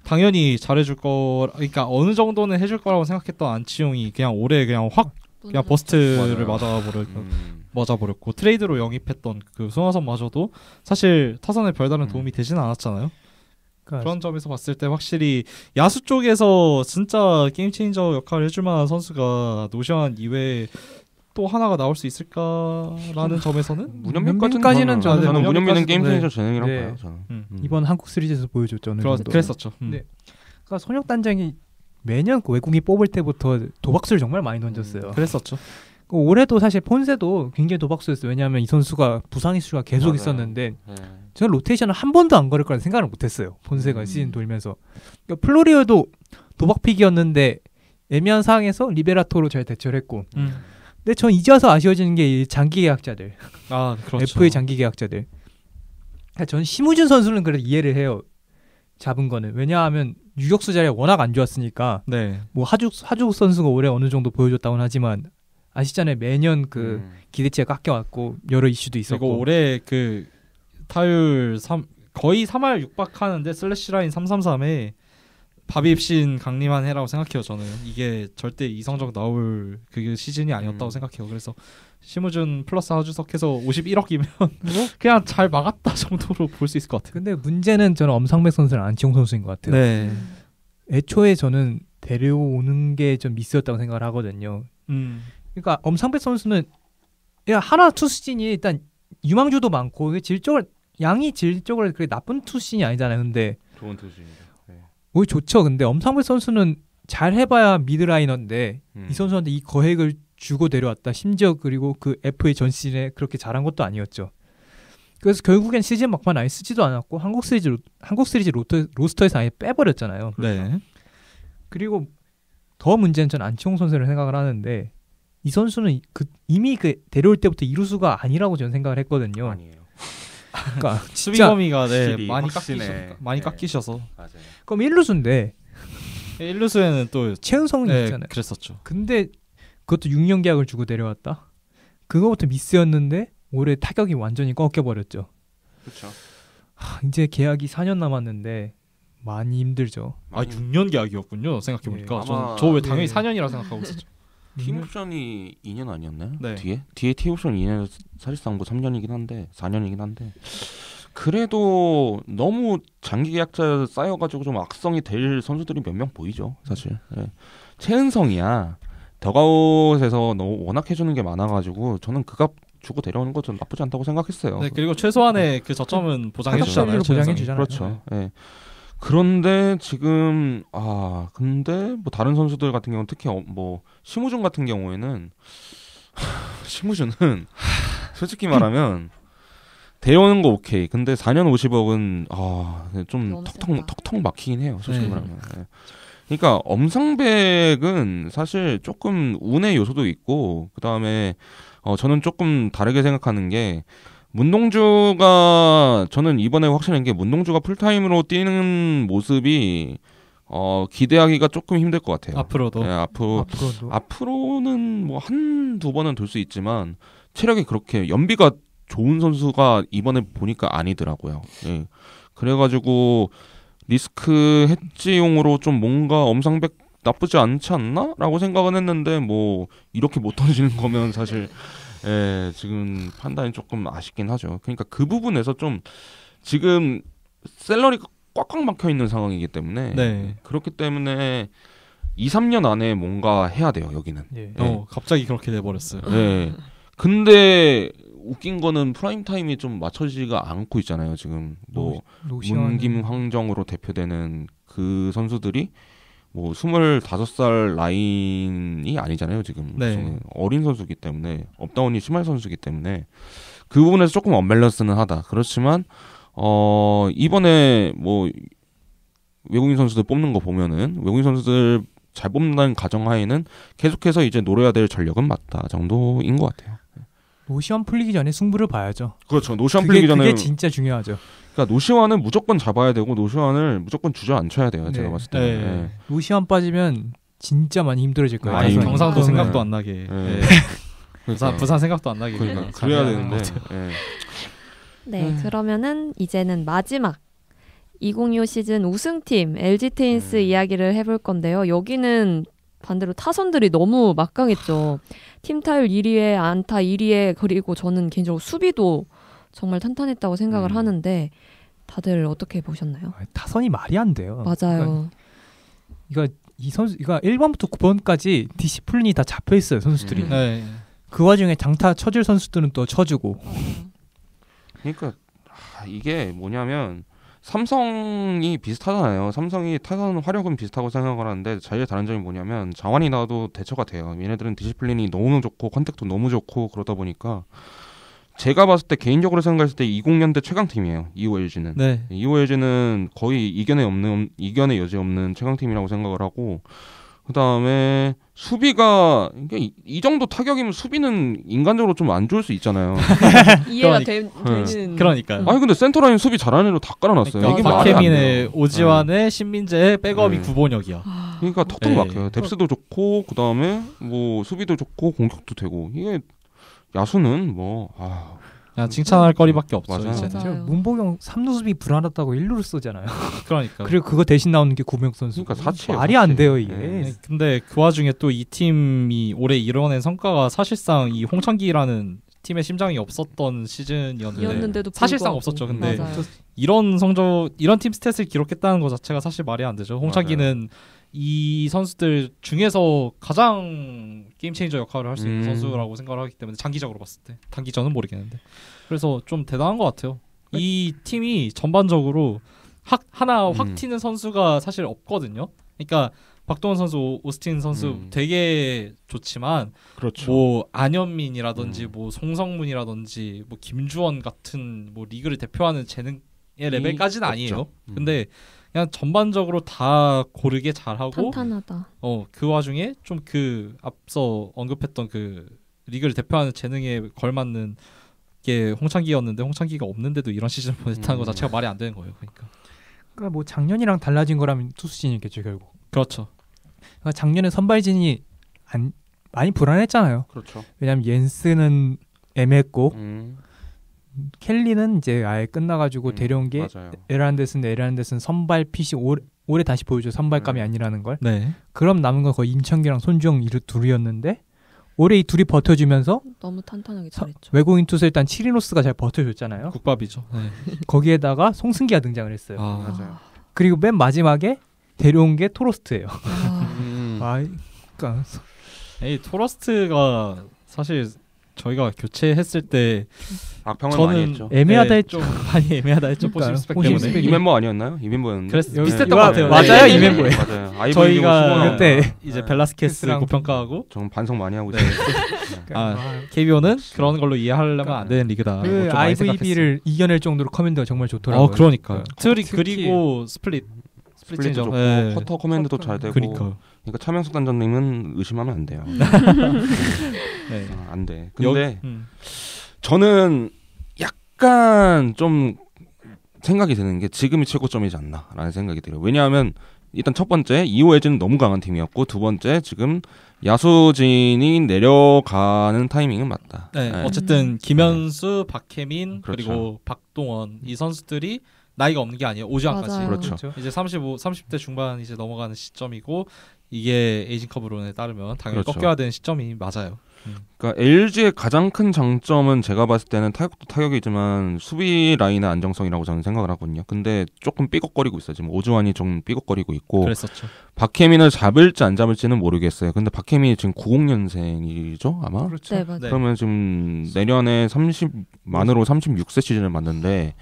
당연히 잘해줄 거 그러니까 어느 정도는 해줄 거라고 생각했던 안치용이 그냥 올해 그냥 확 그냥 버스트를 맞아버렸고 트레이드로 영입했던 그 손아섭마저도 사실 타선에 별다른 도움이 되지는 않았잖아요. 그러니까 그런 점에서 봤을 때 확실히 야수 쪽에서 진짜 게임 체인저 역할을 해줄 만한 선수가 노시환 이외에 또 하나가 나올 수 있을까라는 점에서는 문현빈까지는 저는 문현빈은 게임 네. 체인저 재능이라고 네. 봐요. 저는. 이번 한국 시리즈에서 보여줬죠. 어느 정도. 그랬었죠. 네. 그러니까 손혁단장이 매년 그 외국인 뽑을 때부터 도박수를 정말 많이 던졌어요. 그랬었죠. 올해도 사실 폰세도 굉장히 도박수였어요. 왜냐하면 이 선수가 부상 이슈가 계속 맞아요. 있었는데 네. 저는 로테이션을 한 번도 안 걸을 거라 생각을 못했어요. 폰세가 시즌 돌면서. 그러니까 플로리어도 도박픽이었는데 애매한 상황에서 리베라토로 잘 대처를 했고 근데 전 이제 와서 아쉬워지는 게 이 장기 계약자들. 아, 그렇죠. FA 장기 계약자들. 그러니까 전 심우준 선수는 그래도 이해를 해요. 잡은 거는. 왜냐하면 유격수 자리가 워낙 안 좋았으니까. 네. 뭐 하죽 선수가 올해 어느 정도 보여줬다고는 하지만 아시잖아요. 매년 그 기대치가 깎여왔고 여러 이슈도 있었고. 그리고 올해 그 타율 거의 3할 6박하는데 슬래시 라인 333에 바비입신 강림한 해라고 생각해요. 저는 이게 절대 이성적 나올 그 시즌이 아니었다고 생각해요. 그래서 심우준 플러스 하주석 해서 51억이면 그냥 잘 막았다 정도로 볼 수 있을 것 같아요. 근데 문제는 저는 엄상백 선수랑 안치홍 선수인 것 같아요. 네. 애초에 저는 데려오는 게 좀 미스였다고 생각을 하거든요. 그러니까 엄상백 선수는 야 하나 투수진이 일단 유망주도 많고 양이 질적으로 그렇게 나쁜 투수진이 아니잖아요. 근데 좋은 투수입니다. 네. 오히려 좋죠. 근데 엄상백 선수는 잘 해봐야 미드라이너인데 이 선수한테 이 거액을 주고 데려왔다. 심지어 그리고 그 FA 전 시즌에 그렇게 잘한 것도 아니었죠. 그래서 결국엔 시즌 막판 아예 쓰지도 않았고 한국 시리즈 로스터에서 아예 빼버렸잖아요. 네. 그리고 더 문제는 전 안치홍 선수를 생각을 하는데 이 선수는 이미 데려올 때부터 이루수가 아니라고 저는 생각을 했거든요. 아니에요. 그러니까 수비 진짜 범위가 많이 확실해. 깎이셔서. 맞아요. 그럼 1루수인데 1루수에는 또 최은성이 네, 있잖아요. 그랬었죠. 근데 그것도 6년 계약을 주고 데려왔다. 그거부터 미스였는데 올해 타격이 완전히 꺾여버렸죠. 그렇죠. 이제 계약이 4년 남았는데 많이 힘들죠. 아 6년 계약이었군요. 생각해보니까. 네. 저 왜 당연히 네. 4년이라 생각하고 있었죠. 팀 옵션이 2년 아니었나요? 네. 뒤에 팀 옵션 2년 사실상 뭐 3년이긴 한데 4년이긴 한데 그래도 너무 장기 계약자 쌓여가지고 좀 악성이 될 선수들이 몇 명 보이죠, 사실. 네. 최은성이야. 더가웃에서 워낙 해주는 게 많아가지고 저는 그 값 주고 데려오는 거 좀 나쁘지 않다고 생각했어요. 네, 그리고 최소한의 그 저점은 보장해주잖아요. 보장해주잖아요. 그렇죠. 네. 그런데 지금 근데 뭐 다른 선수들 같은 경우는 특히 뭐 심우준 같은 경우에는 심우준은 솔직히 말하면 데려오는 거 오케이. 근데 4년 50억은 좀 턱턱 막히긴 해요. 솔직히 말하면. 네. 그러니까 엄상백은 사실 조금 운의 요소도 있고 그다음에 저는 조금 다르게 생각하는 게 문동주가 저는 이번에 확실한 게 문동주가 풀타임으로 뛰는 모습이 기대하기가 조금 힘들 것 같아요. 앞으로도. 네, 앞으로는 뭐 한두 번은 돌 수 있지만 체력이 그렇게 연비가 좋은 선수가 이번에 보니까 아니더라고요. 예. 그래가지고 리스크 해지용으로 좀 뭔가 엄상백 나쁘지 않지 않나? 라고 생각은 했는데 뭐 이렇게 못 던지는 거면 사실 지금 판단이 조금 아쉽긴 하죠. 그러니까 그 부분에서 좀 지금 샐러리 꽉꽉 막혀 있는 상황이기 때문에 네. 그렇기 때문에 2, 3년 안에 뭔가 해야 돼요 여기는. 예. 갑자기 그렇게 돼버렸어요. 네. 근데 웃긴 거는 프라임 타임이 좀 맞춰지지가 않고 있잖아요 지금. 뭐 문김황정으로 대표되는 그 선수들이 뭐 25살 라인이 아니잖아요 지금. 네. 어린 선수기 때문에 업다운이 심한 선수기 때문에 그 부분에서 조금 언밸런스는 하다. 그렇지만 이번에 뭐 외국인 선수들 뽑는 거 보면은 외국인 선수들 잘 뽑는다는 가정하에는 계속해서 이제 노려야 될 전력은 맞다 정도인 것 같아요. 노시환 풀리기 전에 승부를 봐야죠. 그렇죠. 노시환 풀리기 전에 그게 진짜 중요하죠. 그러니까 노시환은 무조건 잡아야 되고 노시환을 무조건 주저앉혀야 돼요. 제가 봤을 때. 네. 네. 노시환 빠지면 진짜 많이 힘들어질 거예요. 많이 경상도 네. 생각도 안 나게. 네. 그러니까. 부산 생각도 안 나게. 그러니까 그래야 되는데. 네. 네, 그러면은 이제는 마지막 2025 시즌 우승팀 LG 트윈스 이야기를 해볼 건데요. 여기는 반대로 타선들이 너무 막강했죠. 팀 타율 1위에 안타 1위에 그리고 저는 개인적으로 수비도 정말 탄탄했다고 생각을 하는데 다들 어떻게 보셨나요? 타선이 말이 안 돼요. 맞아요. 이 선수, 1번부터 9번까지 디시플린이 다 잡혀 있어요 선수들이. 네. 그 와중에 장타 쳐줄 선수들은 또 쳐주고. 그러니까 이게 뭐냐면 삼성이 비슷하잖아요. 삼성이 타선 화력은 비슷하고 생각을 하는데 제일 다른 점이 뭐냐면 자원이 나와도 대처가 돼요. 얘네들은 디시플린이 너무 좋고 컨택도 너무 좋고 그러다 보니까 제가 봤을 때 개인적으로 생각했을 때 20년대 최강팀이에요. 2호 LG는. 네. 2호 LG는 거의 이견의 여지 없는 최강팀이라고 생각을 하고 그 다음에 수비가 이 정도 타격이면 수비는 인간적으로 좀 안 좋을 수 있잖아요. 이해가 되는. 그러니까요. 아니 근데 센터라인 수비 잘하는 애로 다 깔아놨어요. 그러니까 이게 말이 안 박혜민의 돼요. 오지환의 신민재의 백업이 구본혁이야. 그러니까 턱턱 네. 막혀요. 뎁스도 좋고 그 다음에 뭐 수비도 좋고 공격도 되고 이게 야수는 그냥 칭찬할 거리밖에 없죠. 맞아요. 이제는. 맞아요. 문보경 3루수비 불안하다고 1루를 쏘잖아요. 그러니까. 그리고 그거 대신 나오는 게 구명 선수. 그러니까 사치예요, 말이 사치. 안 돼요 이게. 네. 근데 그 와중에 또 이 팀이 올해 이뤄낸 성과가 사실상 이 홍창기라는 팀의 심장이 없었던 시즌이었는데 이었는데도 사실상 불구하고. 없었죠. 근데 맞아요. 이런 팀 스탯을 기록했다는 것 자체가 사실 말이 안 되죠. 홍창기는 이 선수들 중에서 가장 게임 체인저 역할을 할 수 있는 선수라고 생각을 하기 때문에 장기적으로 봤을 때 단기전은 모르겠는데 그래서 좀 대단한 것 같아요. 이 팀이 전반적으로 하나 확 튀는 선수가 사실 없거든요. 그러니까 박동원 선수, 오스틴 선수 되게 좋지만 그렇죠. 뭐 안현민이라든지 뭐 송성문이라든지 뭐 김주원 같은 뭐 리그를 대표하는 재능의 레벨까지는 아니에요. 근데 그냥 전반적으로 다 고르게 잘하고 탄탄하다. 그 와중에 좀 그 앞서 언급했던 그 리그를 대표하는 재능에 걸맞는 게 홍창기였는데 홍창기가 없는데도 이런 시즌을 보냈다는 것 자체가 말이 안 되는 거예요. 그러니까 뭐 작년이랑 달라진 거라면 투수진이겠죠 결국. 그렇죠. 그러니까 작년에 선발진이 많이 불안했잖아요. 그렇죠. 왜냐하면 옌스는 애매했고 켈리는 이제 아예 끝나가지고 데려온 게 에란데슨 선발 핏이 올해 다시 보여줘 선발감이 아니라는 걸. 네. 그럼 남은 건 거의 임창기랑 손주영 이루 둘이었는데 올해 이 둘이 버텨주면서 너무 탄탄하게 잘했죠. 외국인 투수 일단 치리노스가 잘 버텨줬잖아요. 국밥이죠. 네. 거기에다가 송승기가 등장을 했어요. 맞아요. 그리고 맨 마지막에 데려온 게 토로스트예요. 그러니까 토러스트가 사실 저희가 교체했을 때 악평을 많이 저는 했죠. 애매하다 네, 좀 많이 애매하다 했죠. 그러니까요. 포시스펙 때문에. 이 멤버 아니었나요? 이 멤버였는데. 비슷했던 것 같아요. 맞아요, 이 멤버예요. 맞아요. 저희가 그때 이제 벨라스케스 고평가하고 저는 반성 많이 하고 있어요. KBO는 그런 걸로 이해하려면 안 되는 리그다. 그 IVB를 이겨낼 정도로 커맨드가 정말 좋더라고요. 그러니까. 그리고 스플릿도 좋고 커터 커맨드도 잘 되고. 그러니까 차명숙 단장님은 의심하면 안 돼요. 네. 안 돼. 근데 저는 약간 좀 생각이 드는 게 지금이 최고점이지 않나라는 생각이 들어요. 왜냐하면 일단 첫 번째 2호 LG는 너무 강한 팀이었고 두 번째 지금 야수진이 내려가는 타이밍은 맞다. 네. 어쨌든 김현수, 박혜민 그리고 박동원 이 선수들이 나이가 없는 게 아니에요. 오지환까지. 맞아요. 그렇죠. 이제 30대 중반 이제 넘어가는 시점이고 이게 에이징 커브론에 따르면 당연히 그렇죠. 꺾여야 되는 시점이 맞아요. 그러니까 LG의 가장 큰 장점은 제가 봤을 때는 타격도 타격이지만 수비 라인의 안정성이라고 저는 생각을 하거든요. 근데 조금 삐걱거리고 있어요. 지금 오주환이 좀 삐걱거리고 있고 그랬었죠. 박혜민을 잡을지 안 잡을지는 모르겠어요. 근데 박혜민이 지금 90년생이죠 아마? 그렇죠. 네, 맞아요. 네. 그러면 지금 내년에 만으로 36세 시즌을 맞는데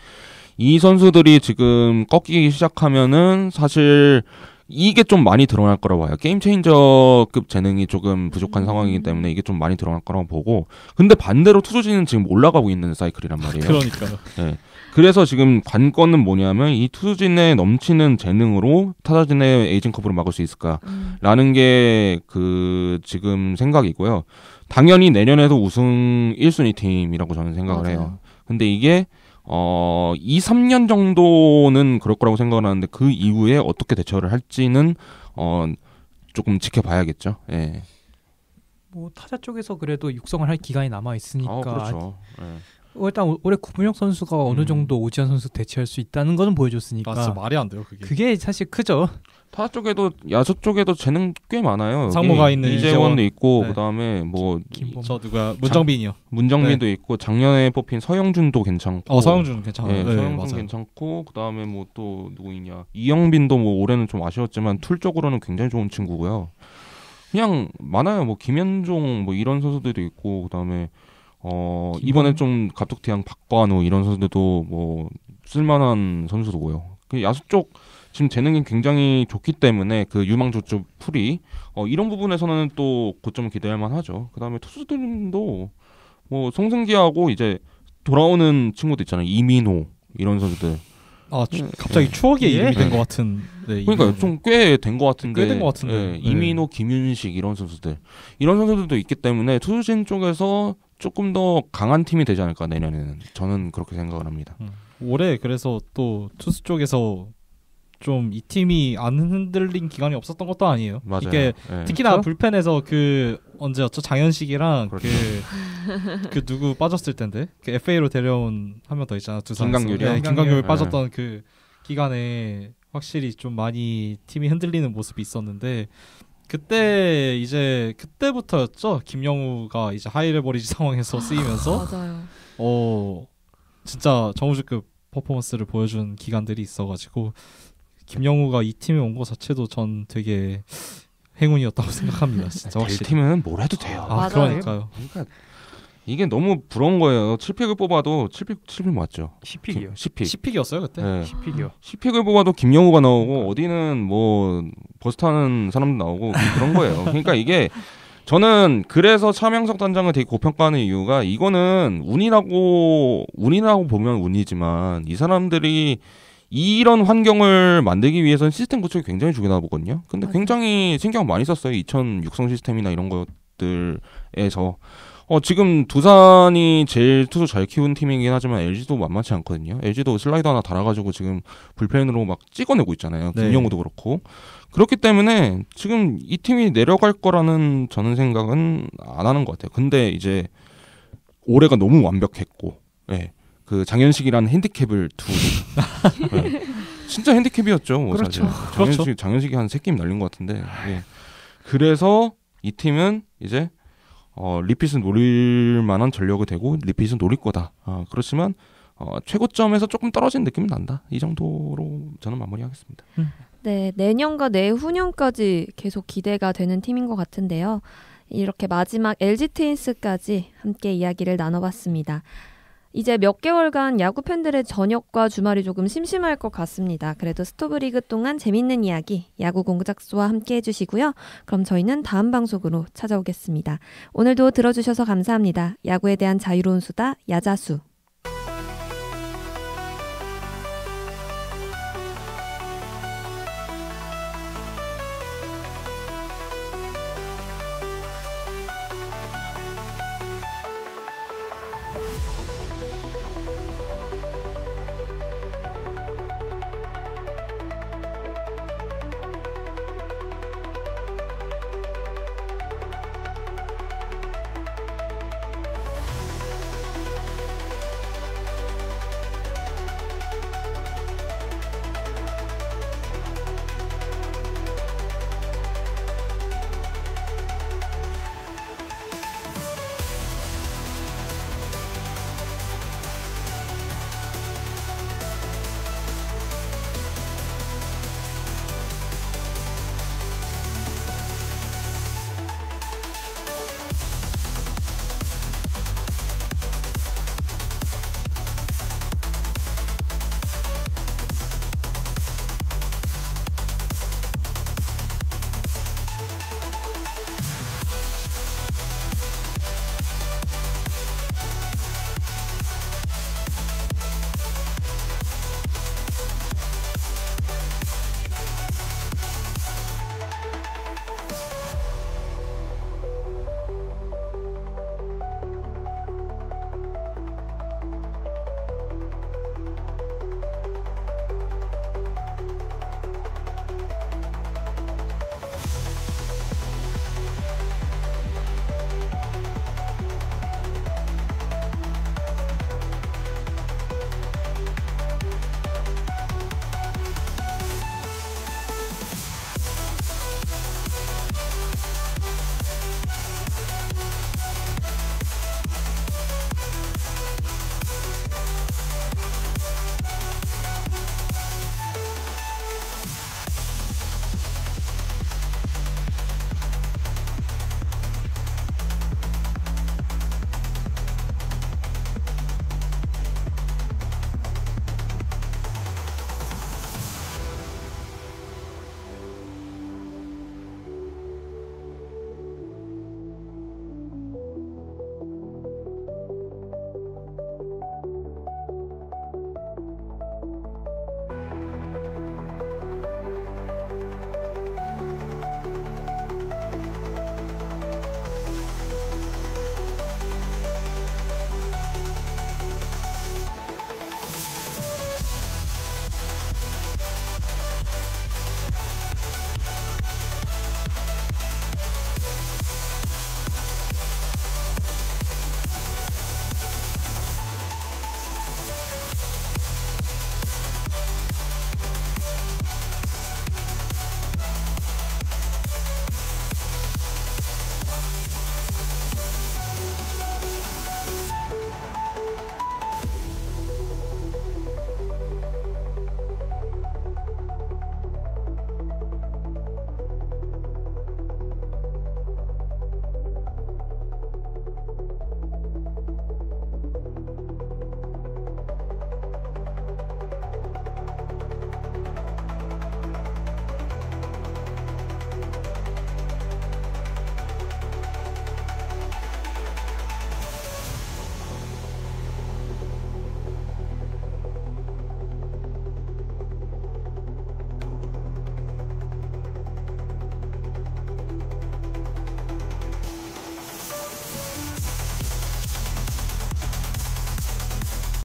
이 선수들이 지금 꺾이기 시작하면은 사실 이게 좀 많이 드러날 거라고 봐요. 게임 체인저급 재능이 조금 부족한 상황이기 때문에 이게 좀 많이 드러날 거라고 보고 근데 반대로 투수진은 지금 올라가고 있는 사이클이란 말이에요. 그러니까요. 네. 그래서 지금 관건은 뭐냐면 이 투수진의 넘치는 재능으로 타자진의 에이징 커브를 막을 수 있을까라는 게 그 지금 생각이고요. 당연히 내년에도 우승 1순위 팀이라고 저는 생각을 맞아요. 해요. 근데 이게 2, 3년 정도는 그럴 거라고 생각을 하는데 그 이후에 어떻게 대처를 할지는 조금 지켜봐야겠죠. 예. 뭐 타자 쪽에서 그래도 육성을 할 기간이 남아 있으니까 그렇죠. 예. 일단 올해 구분혁 선수가 어느 정도 오지환 선수 대체할 수 있다는 거는 보여줬으니까 맞아, 말이 안 돼요 그게. 그게 사실 크죠. 타자 쪽에도 야수 쪽에도 재능 꽤 많아요. 상무가 있는 이재원도 있고 네. 그다음에 뭐 저 누가 문정빈이요. 문정빈도 있고 작년에 뽑힌 서영준도 괜찮고. 서영준 괜찮아요. 네, 네, 서영준 맞아요. 괜찮고 그다음에 뭐 또 누구 있냐. 이영빈도 뭐 올해는 좀 아쉬웠지만 툴적으로는 굉장히 좋은 친구고요. 그냥 많아요. 뭐 김현종 뭐 이런 선수들도 있고 그다음에 이번에 좀 갑툭튀한 박관우 이런 선수들도 뭐 쓸만한 선수도고요. 그 야수 쪽 지금 재능이 굉장히 좋기 때문에 그 유망주쪽 풀이 이런 부분에서는 또 고점을 기대할 만하죠. 그다음에 투수들도 뭐 송승기하고 이제 돌아오는 친구도 있잖아요. 이민호 이런 선수들. 갑자기 추억의 예. 이름이 된 것 같은. 네, 그러니까 이름은. 좀 꽤 된 것 같은데. 꽤 된 것 같은데. 예, 네. 이민호, 김윤식 이런 선수들도 있기 때문에 투수진 쪽에서 조금 더 강한 팀이 되지 않을까 내년에는 저는 그렇게 생각을 합니다. 올해 그래서 또 투수 쪽에서 좀 이 팀이 안 흔들린 기간이 없었던 것도 아니에요. 맞아요. 이게 예. 특히나 그렇죠? 불펜에서 그 언제였죠? 장현식이랑 그렇죠. 그 누구 빠졌을 텐데 그 FA로 데려온 한 명 더 있잖아. 두산에서. 김강률이요? 네, 김강률 네. 빠졌던 그 기간에 확실히 좀 많이 팀이 흔들리는 모습이 있었는데 그때부터였죠. 김영우가 이제 하이레버리지 상황에서 쓰이면서 맞아요. 진짜 정우주급 퍼포먼스를 보여준 기간들이 있어가지고 김영우가 이 팀에 온 것 자체도 전 되게 행운이었다고 생각합니다. 진짜 될 확실히. 팀은 뭘 해도 돼요. 맞아요. 그러니까요. 그러니까 이게 너무 부러운 거예요. 7픽을 뽑아도 7픽 맞죠? 10픽이요. 10픽. 10픽이었어요 그때. 네. 10픽이요. 10픽을 뽑아도 김영우가 나오고 어디는 뭐 버스 타는 사람도 나오고 그런 거예요. 그러니까 이게 저는 그래서 차명석 단장을 되게 고평가하는 이유가 이거는 운이라고 보면 운이지만 이 사람들이 이런 환경을 만들기 위해서는 시스템 구축이 굉장히 중요하다 보거든요. 근데 맞아요. 굉장히 신경 많이 썼어요. 2000 육성 시스템이나 이런 것들에서 지금 두산이 제일 투수 잘 키운 팀이긴 하지만 LG도 만만치 않거든요. LG도 슬라이더 하나 달아가지고 지금 불펜으로 막 찍어내고 있잖아요. 네. 김영우도 그렇고. 그렇기 때문에 지금 이 팀이 내려갈 거라는 저는 생각은 안 하는 것 같아요. 근데 이제 올해가 너무 완벽했고, 예. 그 장현식이라는 핸디캡을 예. 진짜 핸디캡이었죠. 뭐 그렇죠. 사실. 장현식이 한 3게임 날린 것 같은데. 예. 그래서 이 팀은 이제 리핏은 노릴 만한 전력이 되고 리핏은 노릴 거다. 그렇지만 최고점에서 조금 떨어진 느낌은 난다. 이 정도로 저는 마무리하겠습니다. 네, 내년과 내후년까지 계속 기대가 되는 팀인 것 같은데요. 이렇게 마지막 LG 트윈스까지 함께 이야기를 나눠봤습니다. 이제 몇 개월간 야구 팬들의 저녁과 주말이 조금 심심할 것 같습니다. 그래도 스토브리그 동안 재밌는 이야기 야구 공작소와 함께 해주시고요. 그럼 저희는 다음 방송으로 찾아오겠습니다. 오늘도 들어주셔서 감사합니다. 야구에 대한 자유로운 수다 야자수.